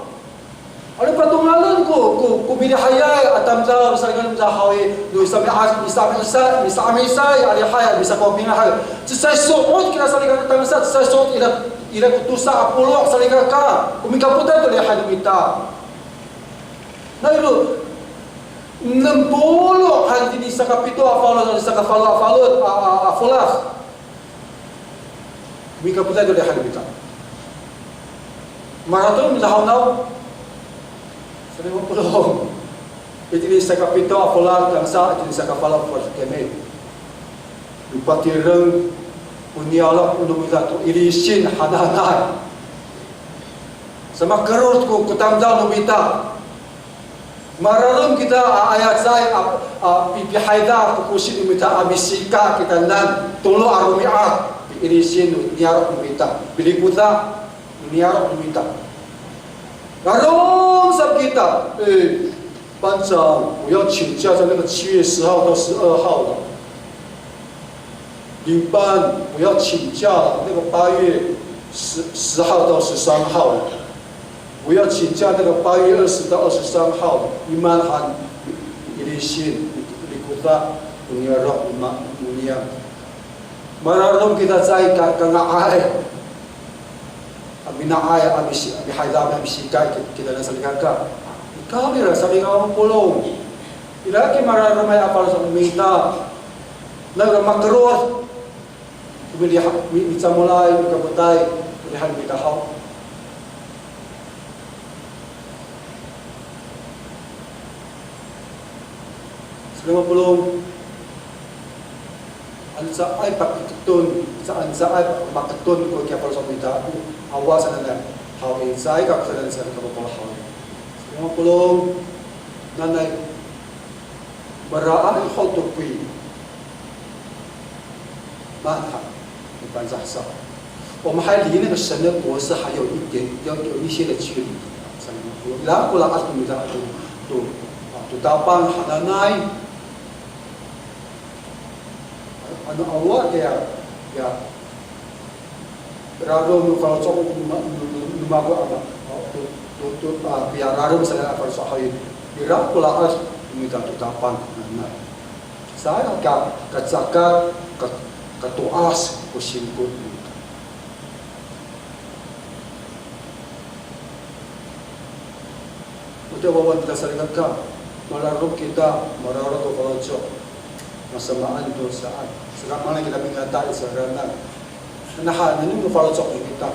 Ano pa tungalan ko binihaya atam za sargan za hawi du sami isa ali haya bisa ko binahaya sai soot kina sargan tamsa sai soot ila kutusa apolo sargan ka kumikaputa to le hadumita na ilu nempolo hadi ni sakapito afalo afolas kumikaputa to le hadumita maraton lahaw Sering pulau. Itu sa kapito apola kansa, itu sa kapala for kemet. Lupati reng uniala unumita to irisin hadanay. Sama karot ko kutamdaw numita. Maralum kita ayat saya pipihayda kukusin numita abisika kita nan tulo arumiat irisin uniara numita. Bilikuta uniara numita. Garong sab kita，班长，我要请假，在那个7月10号到12号了。领班，我要请假了，那个8月10号到13号了。我要请假那个8月20到23号了。Iman han ilisin likuta dunia roh dunia. Mararong kita cai kangaay. Abinaay abihayda abisikai kita na salikaka. Ikaw nila sabi nga mo pulong. Ilaki mararamay apal sa umita. Nagmakaroon. Mitsamulay, kabutay, ulihan bitahaw. Sabi nga pulong. Ansa ay pakitun, ansa ay makatun ko kaya para sa umita. Awa sa nana, hawi. Sa ay kakasalan sa kapapala hawi. Sabi nga pulong. Nanay, maraan ang hotokwi. Manha, 一般在上，我们还离那个神的国是还有一些的距离。然后过来阿图米达都大班哈那奈，anu awak dia raro kalau cok numago apa tu biar raro misalnya apa sohayi biar pula as minta tu tapan nah saya kacaka katuas kusinkut udah bawa kita salingan melarung kita merarok kalau cok masamaan dosaan sekarang mana kita mengata sekarang nah ini tu kalau cok kita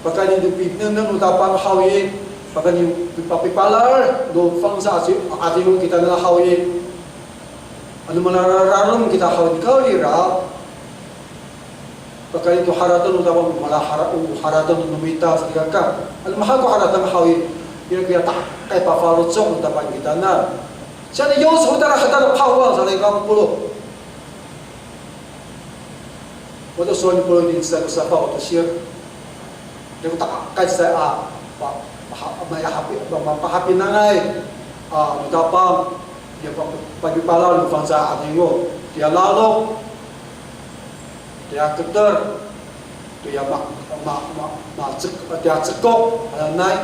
pakai ni tu pipnen utapang hawi pakai ni papi palar do fangsa ati kita na hawi anu melarung kita hawi kau ira pakai itu haratan utapang malah haratan numita sekarang anu mahal ko haratan hawi dia tak kayak pafalo cok utapang kita na jadi yo saudara hadar pawang sa legang pulo我说你不能你在啥报的些，这个大概在把happy nangai你到帮也把你把老放在我dia lalu dia keter dia dia cekok naik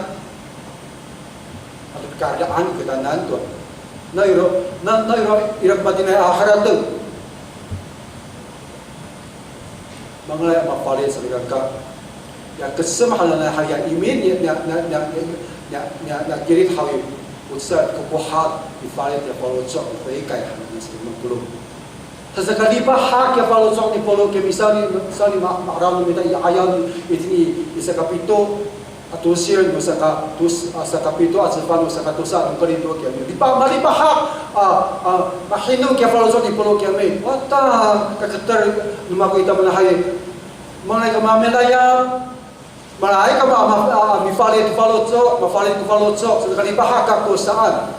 ada keadaan kita nanti na irak madinah akhirat tu mengenai mafalin selikaka yang kesemahalan haya imin ya kirit hawi usat kebuhat difalin ya polocok berikai hanya sebelum belum sesekali bahak ya polocok di polo ke misalnya makram minta ayam ini bisa kapito atau sir musaka kapito asfan musaka tusa ngkari to ke di bahak mahinu ke polocok di polo ke me wata kaketer lumaku ita manahay mengenai kemamelaya malai kama mifali tu falocok sekali bahak kekuasaan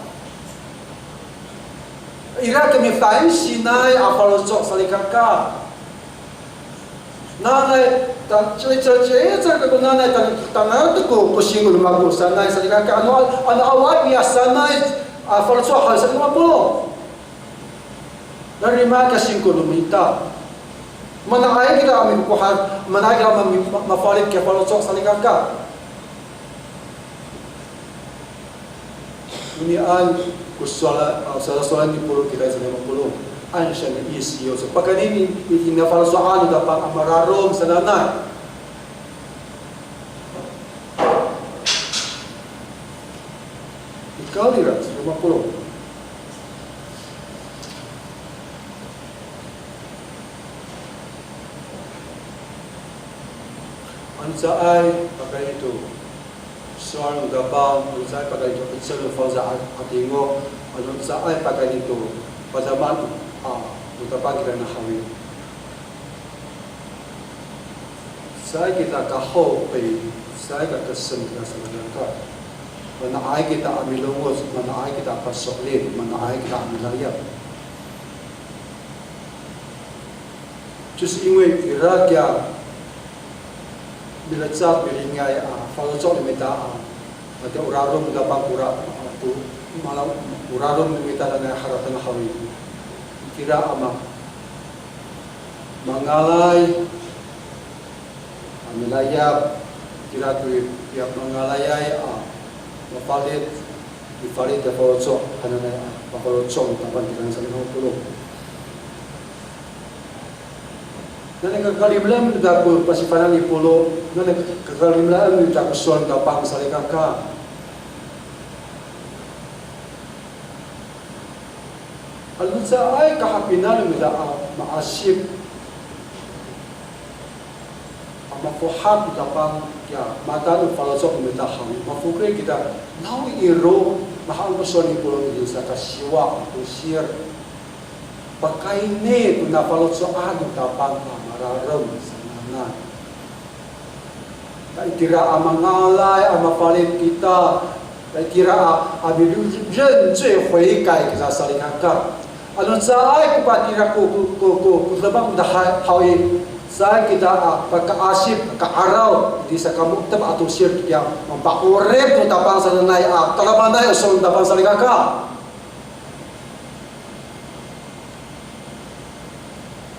ira kami fain sinai afalocok salikaka nanai tak cerita ke nanai tanah tu ko kusingul magu sanai salikaka anu awal biasa nai afalocok hal semua puluh dari mana singkul minta mana ayat kita ambil kuhat, mana ayat kita mafalid ke falocok salikaka. Ini soalan di pulau kita sedang pulau. An siya na isiyo. So pagkanini itinafal soal ito pang amararom sa nanay. Ikaw nila sa 50. Ansa ay pagka ito soal gabang ansa pagka ito itself sa atingo ansa ay pagka ito padaman utapag kita na hawin sa kita kaho pe sa kita kasem kita sa mga manaay kita amilungos manaay kita pasoklin manaay kita amilayap just 因为 Iraq bila cat bilingay follow chok limita ate urarom gapang pura tu malam urarom limita na haratan hawi kira ama mangalay amilayap kira tu tiap mangalayay mapalit dipalit da follow chok hanana follow chok tapan kita sa lino pulo nana kakalimlam da ko pasipanan ni pulo nana kakalimlam da ko suan da pang salikaka alunsa ay kahapinan mi da maasip mafuhat da pang ya mata no falosok mi da ham mafukre kita now iro mahal ko suan ni pulo ni sa kasiwa to share pakai ne tu na falot so anu tapang mararam sanana dai kira amangalai amapalit kita dai kira abidu ren zui hui gai kita saling angkat anu sai ku patira ku sebab dah hawi sai kita pakai asip ka arau di sakamu tab atau sir yang mempakure tu tapang sanana kalau pandai so tapang saling angkat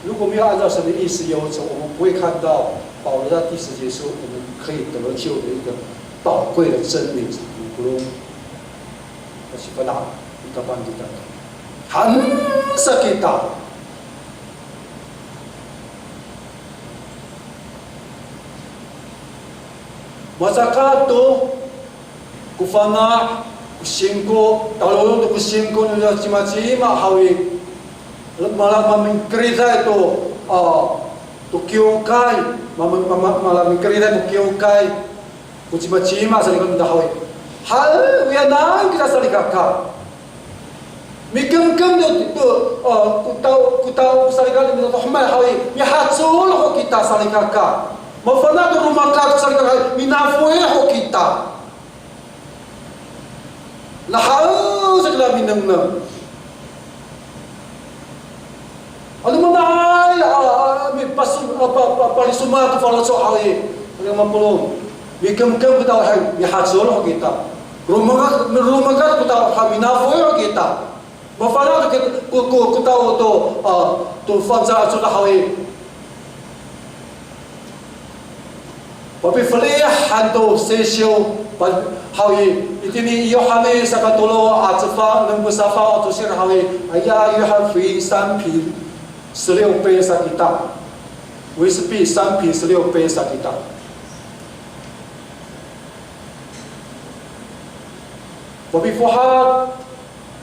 如果没有按照神的意思游走，我们不会看到保罗在第10节说我们可以得救的一个宝贵的真理。Belum masih pada ucapan kita. Hansa kita. Masyarakat tu kufana kusingko, talolo tu kusingko nila cima-cima hawi. Malah memengkerita itu tukiukai malah memengkerita tukiukai kucima-cima saling mendahawi hal wianang kita saling kakak mikam-kam itu kutau saling kakak minta tuhmal hawi mihatsul kita saling kakak mafana tu rumah kakak saling kakak minafuih kita lahau segala minang-minang Alu mana mi pasu apa semua tu follow so awi yang mampulung mikam kita tahu mi hasil kita rumah kita tahu mi nafu kita mafana ku tahu tu fanza sudah awi tapi felih hantu sesio hawi itini Yohane sakatulo atfa nang musafa tu sir hawi ayah Yohan free 3瓶16杯萨吉达，威士忌3瓶16杯萨吉达。我比富哈，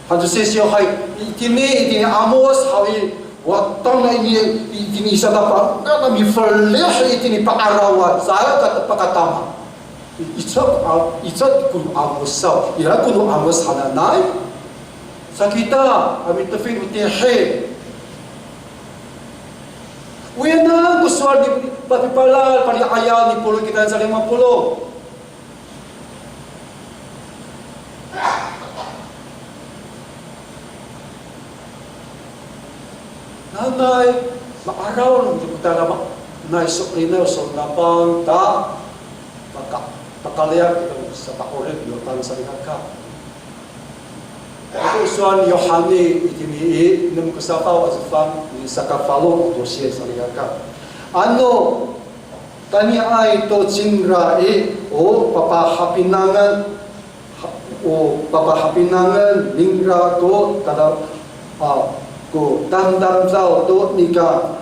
他就说小孩，一定阿莫斯好伊，我当然一定伊啥大那米分了一定把阿拉瓦，saya kata pakatama，一kudu阿莫少，伊拉kudu阿莫斯好难，萨吉达，阿米特菲乌天黑。Wena kuswal di papipalal pali ayah ni puluh kita sa 50. Nanay maaraw ng kita na naisuklina so napang ta pakaliyak kita sa pakulit lutang sa lingaka. Ito usuan Yohane itinihi ng kusapaw at sifang ni sakapalo o siya sa lingaka. Ano tani ay to chinra o papahapinangan o papahapinangan lingra to kada ko dam zao to nika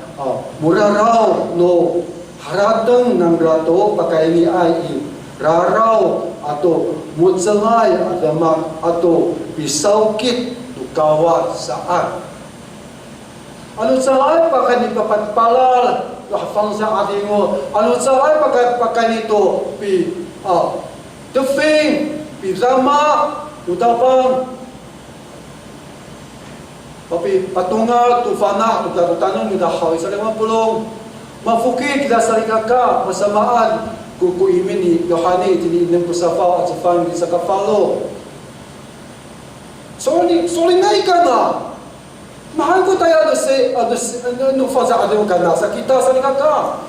muraraw no haratang ng rato pakaini ay raraw ato mutsangay adamak ato pisaukit tukawat saan ano saan pakani papatpalal hafang sa ating mo ano saan pakanito pi tefing pi zama utapang papi patungal tufana tutatanong midahaw sa limang pulong mafukid kita sa likaka masamaan kukuimin ni Yohane tininim ko sa faw at sa fan sa kafalo solinay ka na mahal ko tayo ano fa sa adyo ka na sa kita sa likaka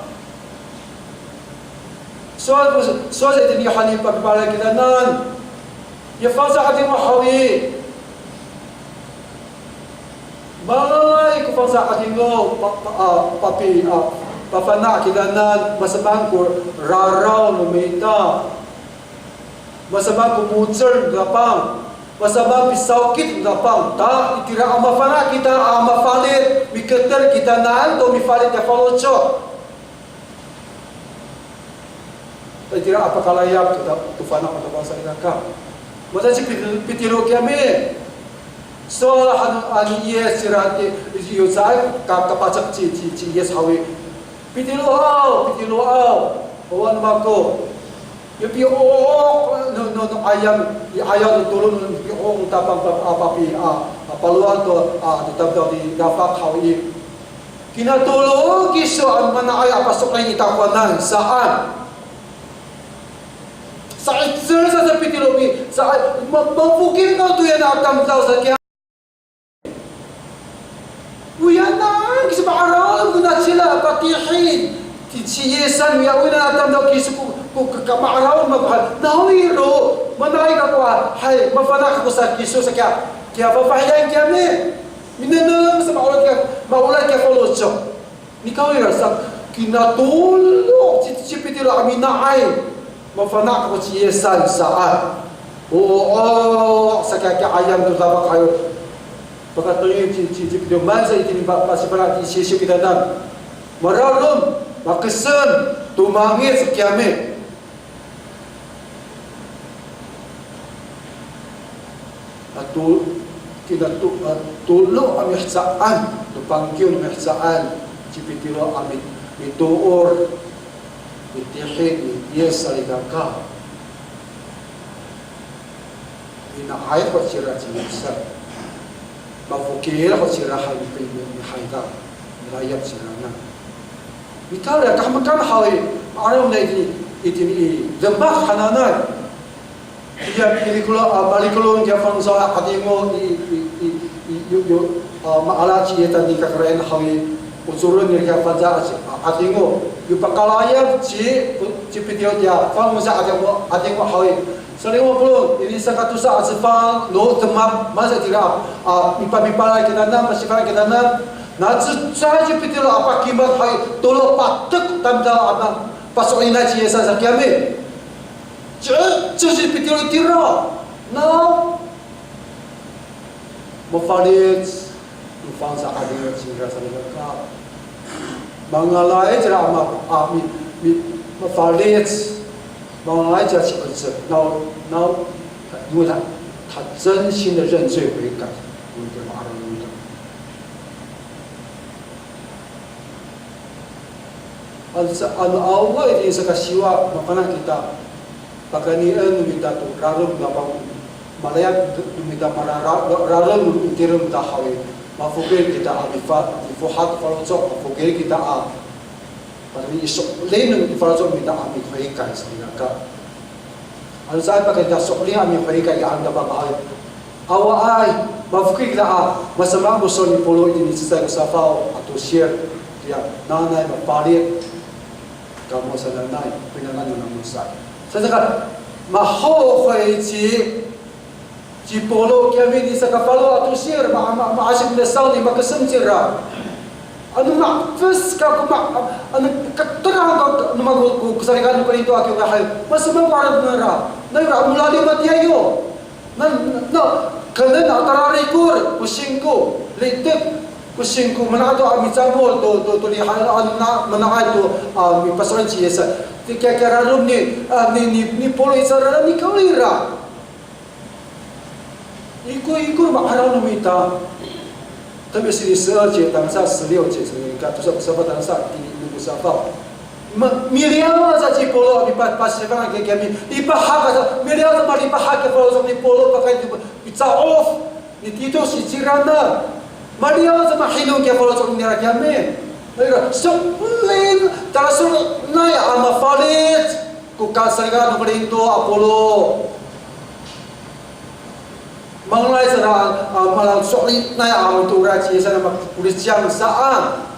so sa tini Yohane pagpala kita nan ya fa sa adyo mahawi malay ko fa sa adyo papi papana kidanan masamang ko raraw lumita masamang ko mutser gapang masamang pisaukit gapang ta itira amafana kita amafalit miketer kita nan to mifalit ya falocho itira apakalayap kita tufana ko sa inaka mata si pitiro kami so ano yes sirati yusay kapacak ci yes hawi Pitilo aw, awan mako. Yung piok, no ayam, ayaw tulong ng piok tapang papi, paluan to, tatap di dapat hawi. Kinatulong kiso ang manakay apasok lang itakwanan saan? Sa itser sa pitilo sa mabukin na to yan atam daw sa kaya. Uyanan, kasi maaraw ko na sila, patihin. Si Yesan, uyawin na natin daw kiso kung kamaaraw magpahal. Nawiro, manay ka ko hay, mafanak ako sa kiso sa kaya. Kaya papahayan kami. Minanang sa maulat kaya kolosyo. Nikawira sa kinatulog, si Pitilo kami naay. Mafanak ako si Yesan saan. Oo, sa kaya ayam doon dapat kayo. Pagkatuloy yung mansa itinipasipalat isisyo kita na maralom, makasan, tumangit sa kiyame. At tulo ang mihsaan, tupangkyo ng mihsaan, Chipitilo amit mituor, mitihik, mitiyes sa ligaka. Inakaya ko sila sinagsa. Mafukira ko sila halipin yung haida, nilayap sila na. Mitala, kahamakan hawi, araw na itini, dambak hananay. Kaya balikulo niya pang sa ating mo, maalachi yata di kakarayan hawi, usurun niya kaya pansa ating mo. Yung pagkalayap, si Pitio niya, pang mo sa ating mo hawi. Sa lima pulong, ini sa katusa at sa pang no temap masa tira ipamipalay kita na masifalay kita na natsa Pitilo apa kimat hay tolo patek tamda abang pasok ina si Yesus sa kami. Si Pitilo tira no mafalit ufang sa ading sira sa ka mangalay tira mi mafalit马来加起本身，因为他真心的认罪悔改，我们对马来人的。awal ini sekasiwa makana kita paganian minta tu rarum gapang malaya minta rarum tirum tahawi mafugir kita abifat difuhat falocok mafugir kita Tapi isok lain ng ifarasok minta aming kahikay sa hinaka. Ano saan pa kaya sokli aming kahikay ang nababahal? Awa ay, mafukig na masama gusto ni Polo itinitsisay ko sa pao at usir. Kaya nanay mapalit kamo sa nanay, pinangan ng musay. Sa saka, mahohoy si Polo kaya hindi sa kapalo at usir, maasip na sound, makasamsira. Ano na, first ka ano katanahan ka numagkusarikan ko nito aking kahal. Mas parang nara. Nara, mula di matiyayo. 可能tararikur kusingku litik kusingku mana tu ami jamol tu lihat mana tu mi pasoran ciesa kira rum ni polo isara ni kaulira ikut maharau numita tapi sini search tangsa 16节你看就是什么当下第一个想法miliar saja polo di pas sekarang kami dipahak miliar sama dipahak polo sama di polo pakai pizza off di itu si cirana miliar sama hilang ke polo sama ni kami mereka sepulin terasa naik ama falit kukas sekarang nomor itu Apollo mengenai serang malam soal naik ama tu raci sana polis jam saan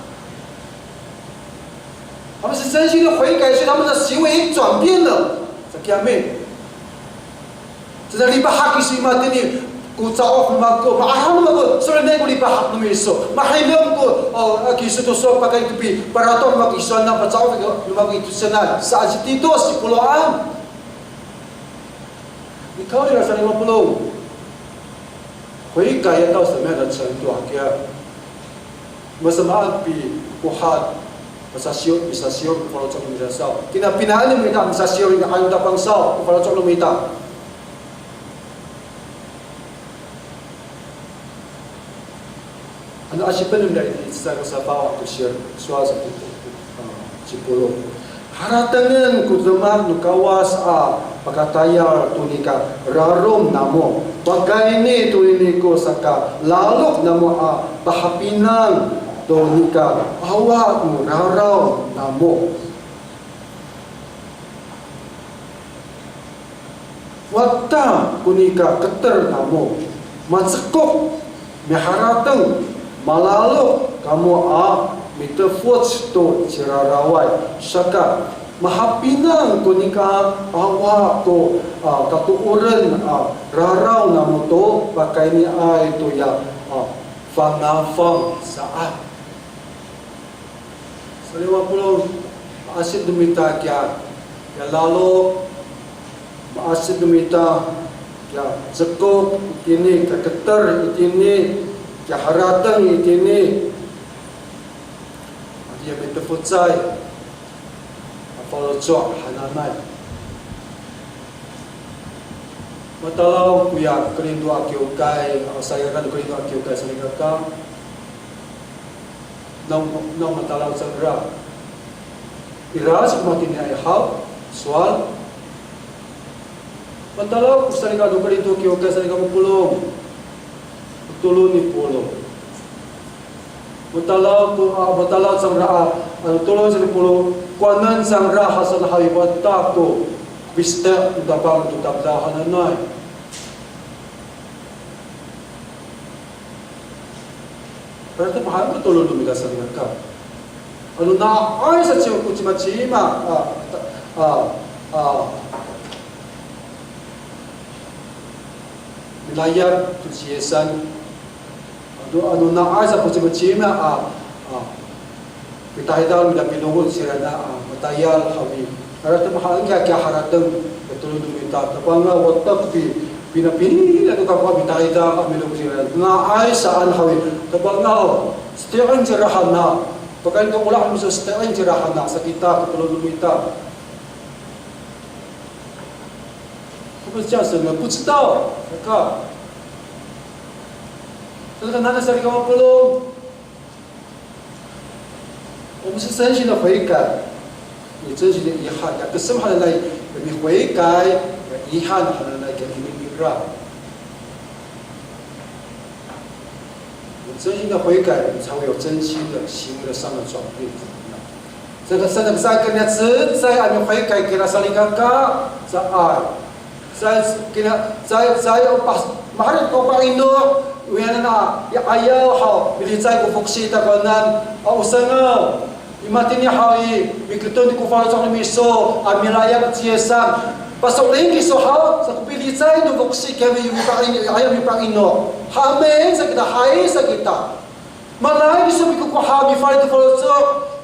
他们是真心的悔改，所以他们的行为转变了。这个妹，这是礼拜哈基西马的你，古早马个马哈那么个，所以那个礼拜哈都没说，马还两个基西都说pakai topi，para tu mak isan na pacau que mak itu senal，saat itu si puluhan，你考虑了什么不？悔改要到什么样的程度啊？给，为什么比不好？ bisa siur kalau cok lumita sao kina pinahan ni minta bisa siur ina kayu tapang sao kalau cok lumita ano asipan nila isa sa bawa to share suasa to cipulo haratangan kuduman nukawas pakataya tunika rarom namo pagkaini tuini ko saka lalok namo bahapinang Donika awak murarau namo Wata kunika keter namo Matsekok miharateng malalok kamu mitefut to cirarawai Saka mahapinang kunika awak to katuuran rarau namo to pakai ni itu ya fang saat Seliwa pulau asid dumita kya lalu asid dumita kya zekok ini keketer ini kya haratang ini dia betefutsai apalo cok hananai matalau kuya kerindu akiukai saya kan kerindu akiukai seligaka nang matalau sagra iras matin ay hal soal matalau kusaliga do kerindu akiukai saliga pulong tulun ni pulong matalau sangra tulun sa pulong kwanan sangra hasan haibata ko bista dabang tu tabdahan anay pero ito mahal ko tulong lumita sa ka ano na ay sa chiyo kuchima milayar tusiyesan ano na ay sa kuchima pitahidal mida pinungod sirana matayal hawi Karena tu mahal enggak kaya harateng betul lumita tapanga watak pinapini itu kapwa bitaida kami lu sira na ai saan hawi tapanga setian jerahana pakai ko ulah musa setian jerahana sa kita betul lumita ko sia semua 不知道 kaka这个男的是一个不喽我们是真心的悔改你真心的遗憾可是还来你悔改遗憾还来给你明让你真心的悔改你才会有真心的行为上的转变这个真的在跟人家只在按你悔改给他上一个嘎在爱在给他在有把马上都把印度Uyan na ayaw how bilitsay ko foksita kanan ausanga imatin niya hawi bikuton ko falo sa miso amilaya tsiesa pasok ringi so how sa bilitsay no foksi kami yung ayaw mi pangino hame sa kita hay sa kita malay so mi ko hami falo to falo so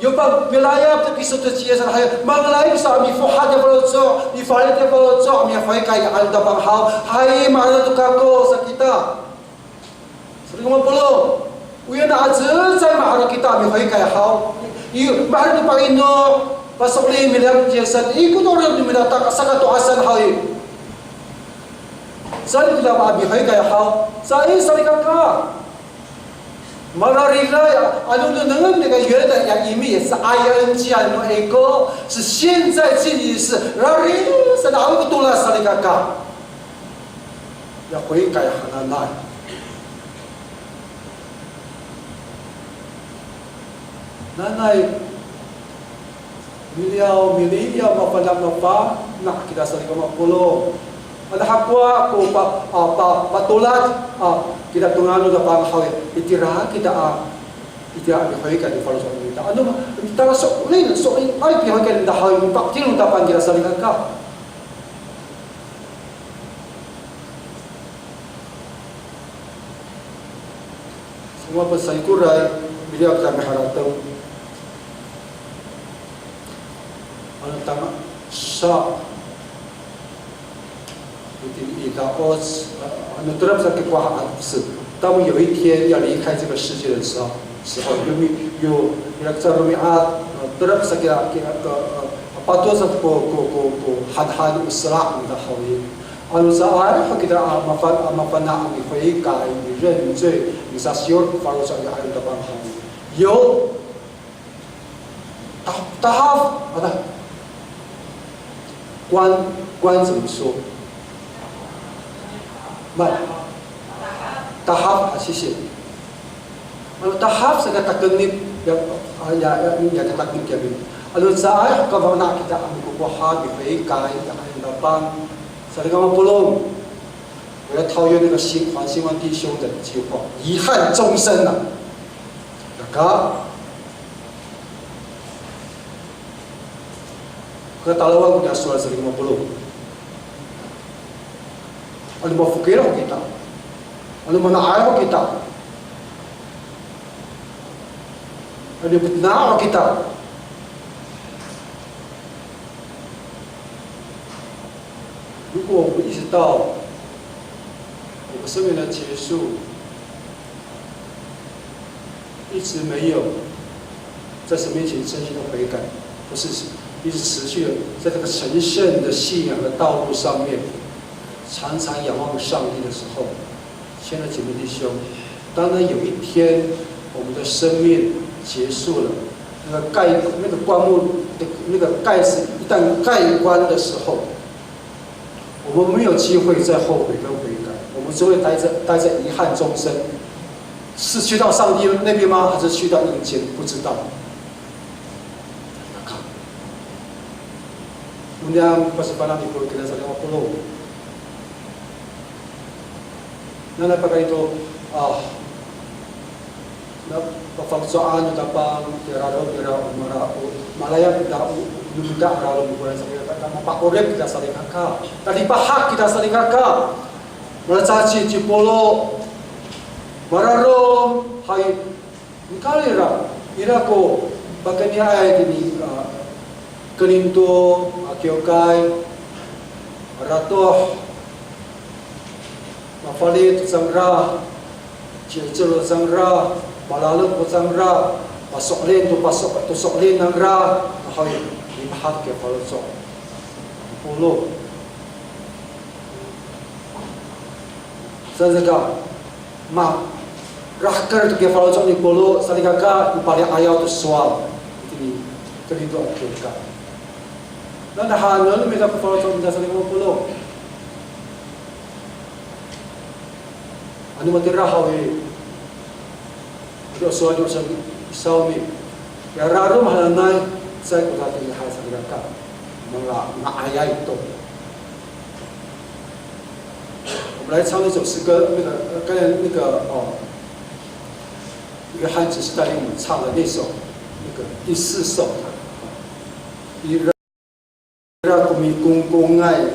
有帮米拉亚的比索的街上还有马来比萨米佛哈的巴罗做，你法律的巴罗做，米会改安的帮好，还马来都卡过sa kita，所以我们不喽，我要拿着在马来kita米会改好，有马来都帮你弄。Pasok ni milam jesan ikut orang ni minta tak sangat tu asan hai. Saya tidak abi hai kaya hau. Saya kakak. Mararila anu tu dengan那个原的yang ini是 ING anu ego 是现在这里是 rari 是哪个多了saya kakak. 要悔改很难。Nanay Miliau mapalap nak kita sa ikaw ada hakwa ko patulat kita tungalo da pang hawi itira kita itira hawi ka di follow sa kita ano tara so ay pi hawi ka da hawi pak tinu da pang kita sa ka semua pasal kurai beliau kami harapkan ano tama sa ano terap sa kikuha是当我们有一天要离开这个世界的时候有terap sa pato sa ko hadhad usra ng hawi ano sa ay kita mapana ang ihoy kai ren zui ni sa sure faro sa ay da bang hawi yo tahaf ada 官怎么说？慢 tahap 谢谢。tahap sa katagnip ya katagnip kami. Alun sa ay kabana kita ang kukuha bifay kai ang dabang sa ligang pulong. 我要套用那个黄新光弟兄的一句话：遗憾终身啊！Ketalawan kita suara 150. Ano ba fikira ko kita? Ano ba naayaw ko kita? Ano ba naayaw kita? 如果我们意识到我们生命的结束一直没有在神面前真心的悔改，不是一直持续的在这个神圣的信仰的道路上面，常常仰望上帝的时候，亲爱的姐妹弟兄，当然有一天我们的生命结束了，那个棺木的那个盖子一旦盖棺的时候，我们没有机会再后悔跟悔改，我们只会待在遗憾终生。是去到上帝那边吗？还是去到阴间？不知道。Kemudian persiapan di Pulau kita saling waktu Nana pakai itu pafangsoan tapang tiraro Malaya kita luda raro bukan saling kata Pak Orep kita saling kakak tadi pahak kita saling kakak meracaci cipolo mararo hai nikalira irako baganya ay ini Keninto, Akiokai, Ratoh, Mafalit, Zangra, Cilcil, Zangra, Malaluk, Zangra, Pasoklin, Tusoklin, Nangra, Ahoy, Limahat, Kepalosok, Pulo. Sanzaga, Ma, Rahkar, Kepalosok, ni Pulo, Saligaka, Upali Ayaw, tu Swab. Ini, Keninto, Akiokai. Dan nahanon may kapapalo sa mga sa limang pulo. Ano matira hawi? Ito suwado sa isawmi. Kaya raro mahalanay sa ikating lahat sa mga mga ayay ito. 我们来唱一首诗歌，刚才那个约翰只是带领我们唱的那首第4首。Ira kumikungkungai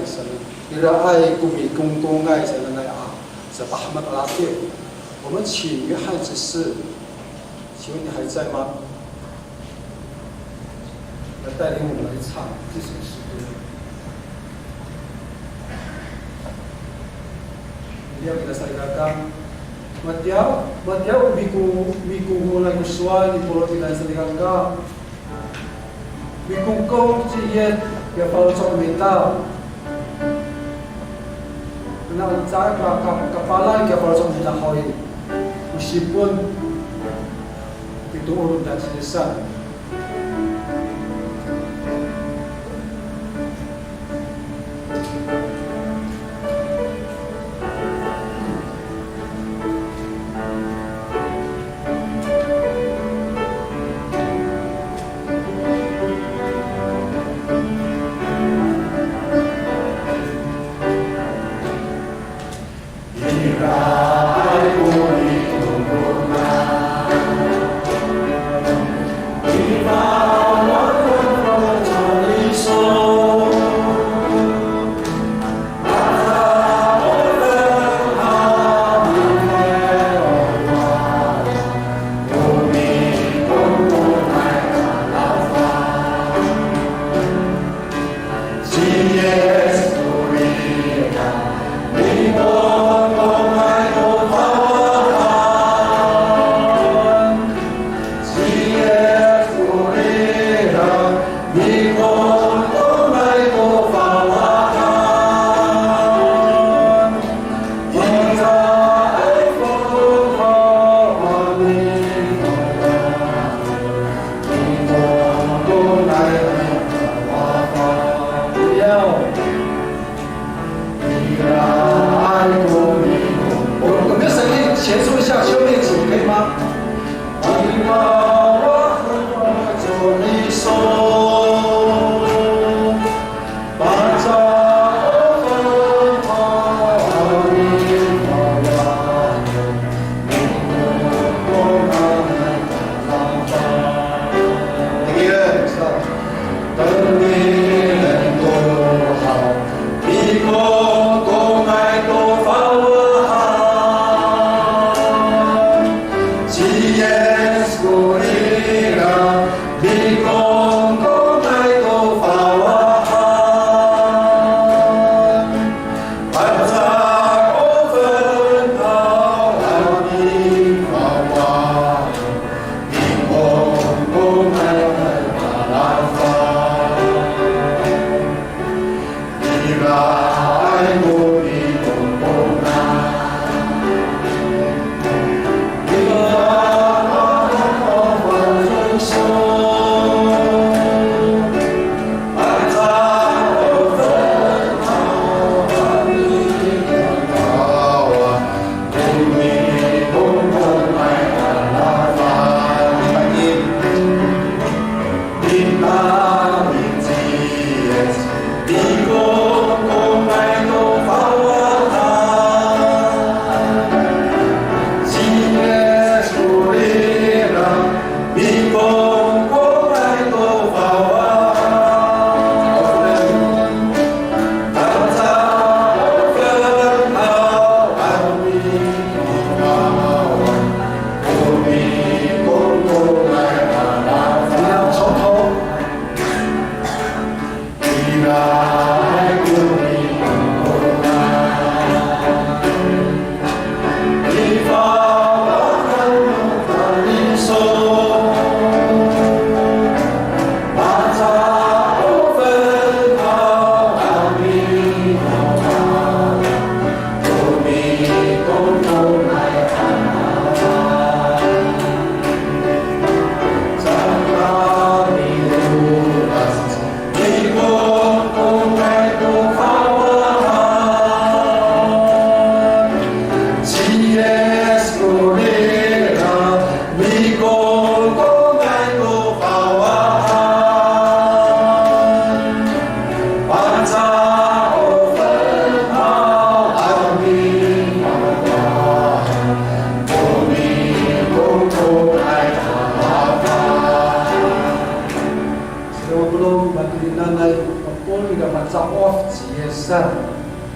ira ai kumikungkungai sa Ahmad Al-Atir 我们请约翰执事请问你还在吗来带领我们来唱这首诗歌。Dia kita salikakan, matiaw miku mulai kuswa di pulau kita salikakan, miku kau ciet dia kalau cok mental, nak cakap kepala dia kalau cok mental hoi, meskipun itu urut dan selesai.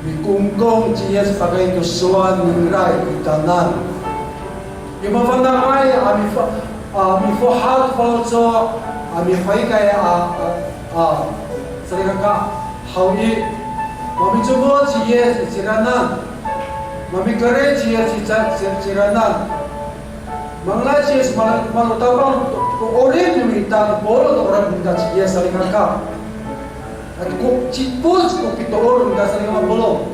Mikungkong dia sebagai kesuan ningrai itanan. Yung mafandangay ami fohat falso 阿米会该这个好意，我们中国企业是自然呢，我们个人企业是自然呢，马来西亚是马来大邦，orang minta boleh orang minta企业saling angkat, aku cipus aku kita orang minta saling boleh.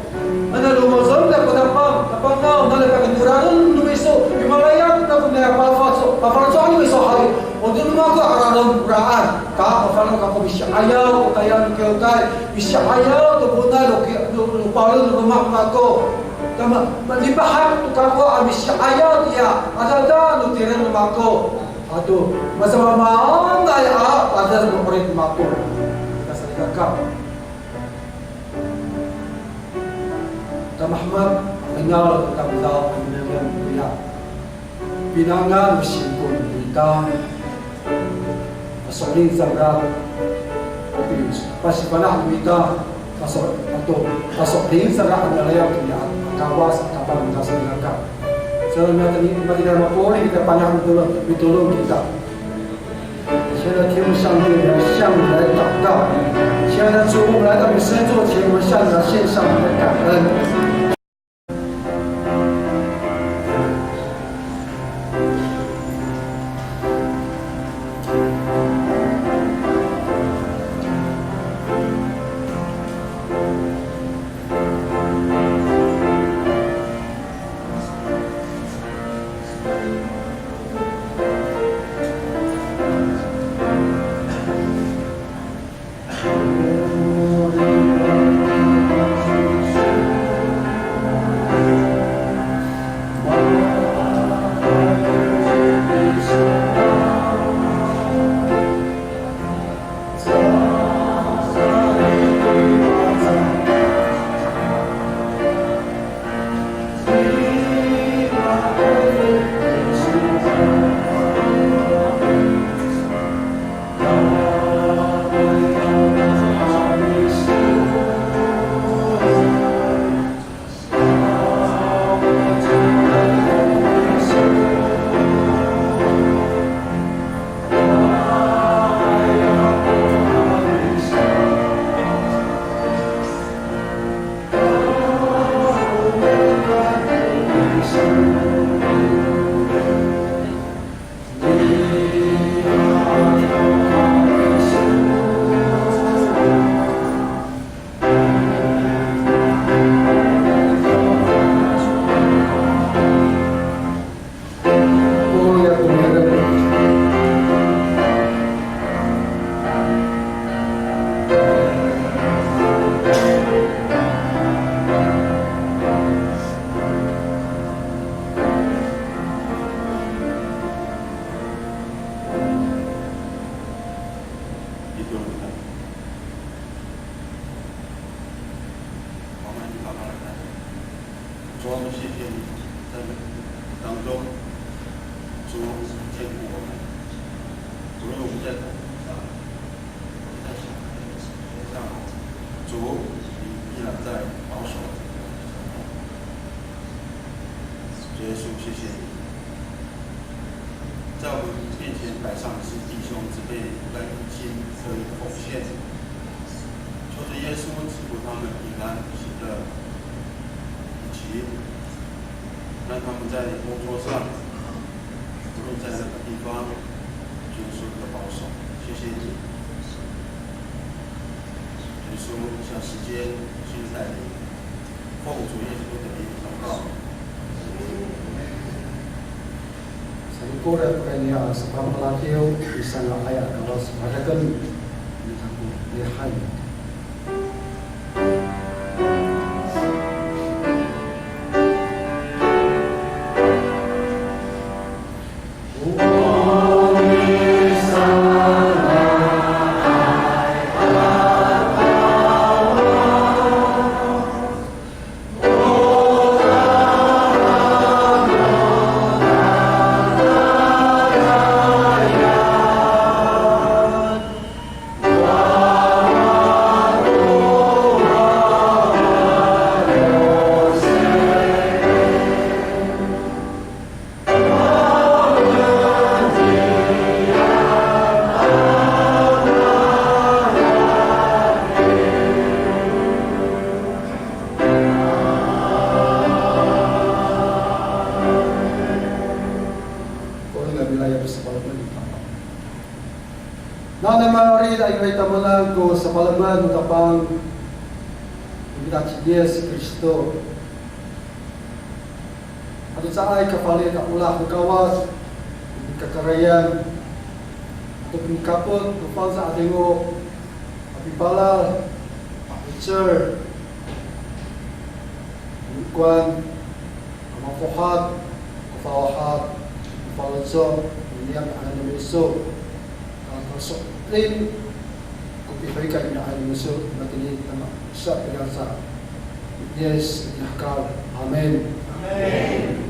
Ana lumazam da padapam tapangau na le pagduraron lumiso Himalaya na kun na pafaso ani miso hari odun ma ko araron Quran ka pafalo ka ko bishayaw tayan kyo kai bishayaw to buna lo palu lo ma ko tama malibahak to ka ko bishayaw dia ada no tiren ma ko ado masama ma na ya ada no orin ma ko kasal ka Mahmad kenal tentang dalam yang mulia. Pinangan bersimpun kita, asalin sarap, pasti panah kita, asalin sarap adalah yang kita kawas kapal kasih mereka. Selama ini kita mapori kita panah ditolong kita. 现在天上帝要向你来祷告，现在主我们来到你圣座前，我们向你献上我们的感恩。 主，我们谢谢你，在当中，主坚固我们，无论我们在工作上，在小孩身上，主你依然在保守。主耶稣，谢谢你，在我们面前摆上的是弟兄姊妹甘心乐意奉献。求主耶稣赐福他们平安喜乐。 让他们在工作上，无论在哪个地方，主耶稣的保守，谢谢你。主耶稣，向时间继续带领，奉主耶稣的名祷告。Sa likuran ko kanya sa pamalakyaw, isang ayat kalau sepadakan ni Hai. Wow. na mari ay may tamunan ko sa palaman kapang Panginoon si Yesus Kristo. At sa ay kapalit ang ulah ng kawas, kakarayan, at pagkapot, kapag sa ating o, apipala, teacher, kuan, mafuhat, kafawahat, kafawatso, niyang anamiso, so, plain, kupipay ka na anamiso, natinit na siya pinasa. Yes, inakal. Amen. Amen.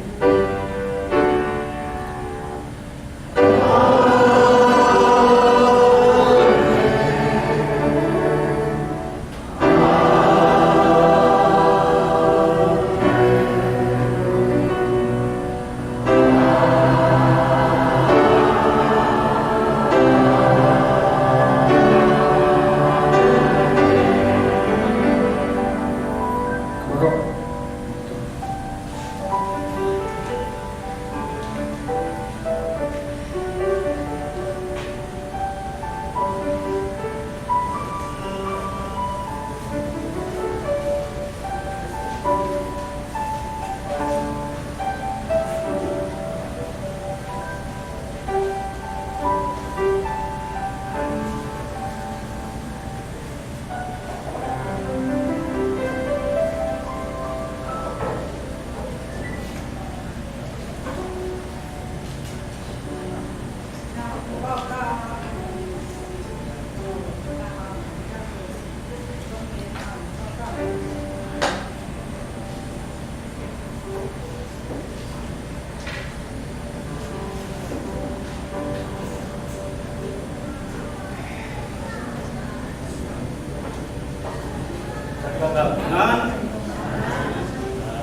Pagkakangan,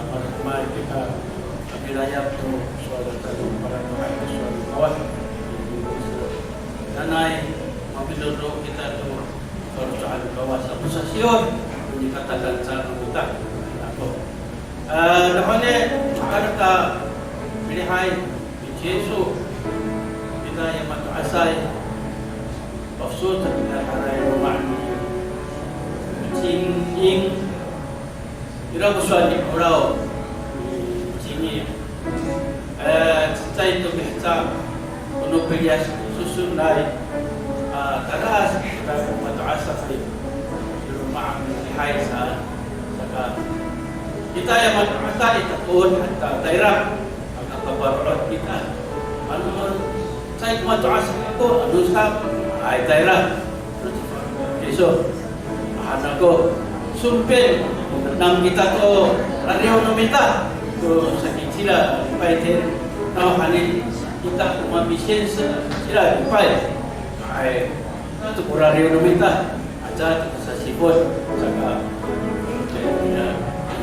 marahmay kita kabilayap to suara talong para kumain ke suara kawan. Nanay, mabidodo kita to perusahaan kawasan posasyon dikatakan sa kita. Ako. Namanya kita pilihan Yesus kita yang matuasay maksud kita haray rumah Kingciyang iraw suani uraw Kingciyang cai tu behta kuno pilias susunai taras kita matuasay di rumah hai sa saka kita yang matuasay takun hatta daerah akan kabarot kita anu cai matuasay ko anu sa ai daerah so anak ko sumpil nang kita to radio nomita to sakit sila paiten now hanin kita kumabisen sila pai ai to radio nomita aja sa sipot saka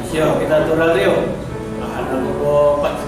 siya kita to radio anak ko pat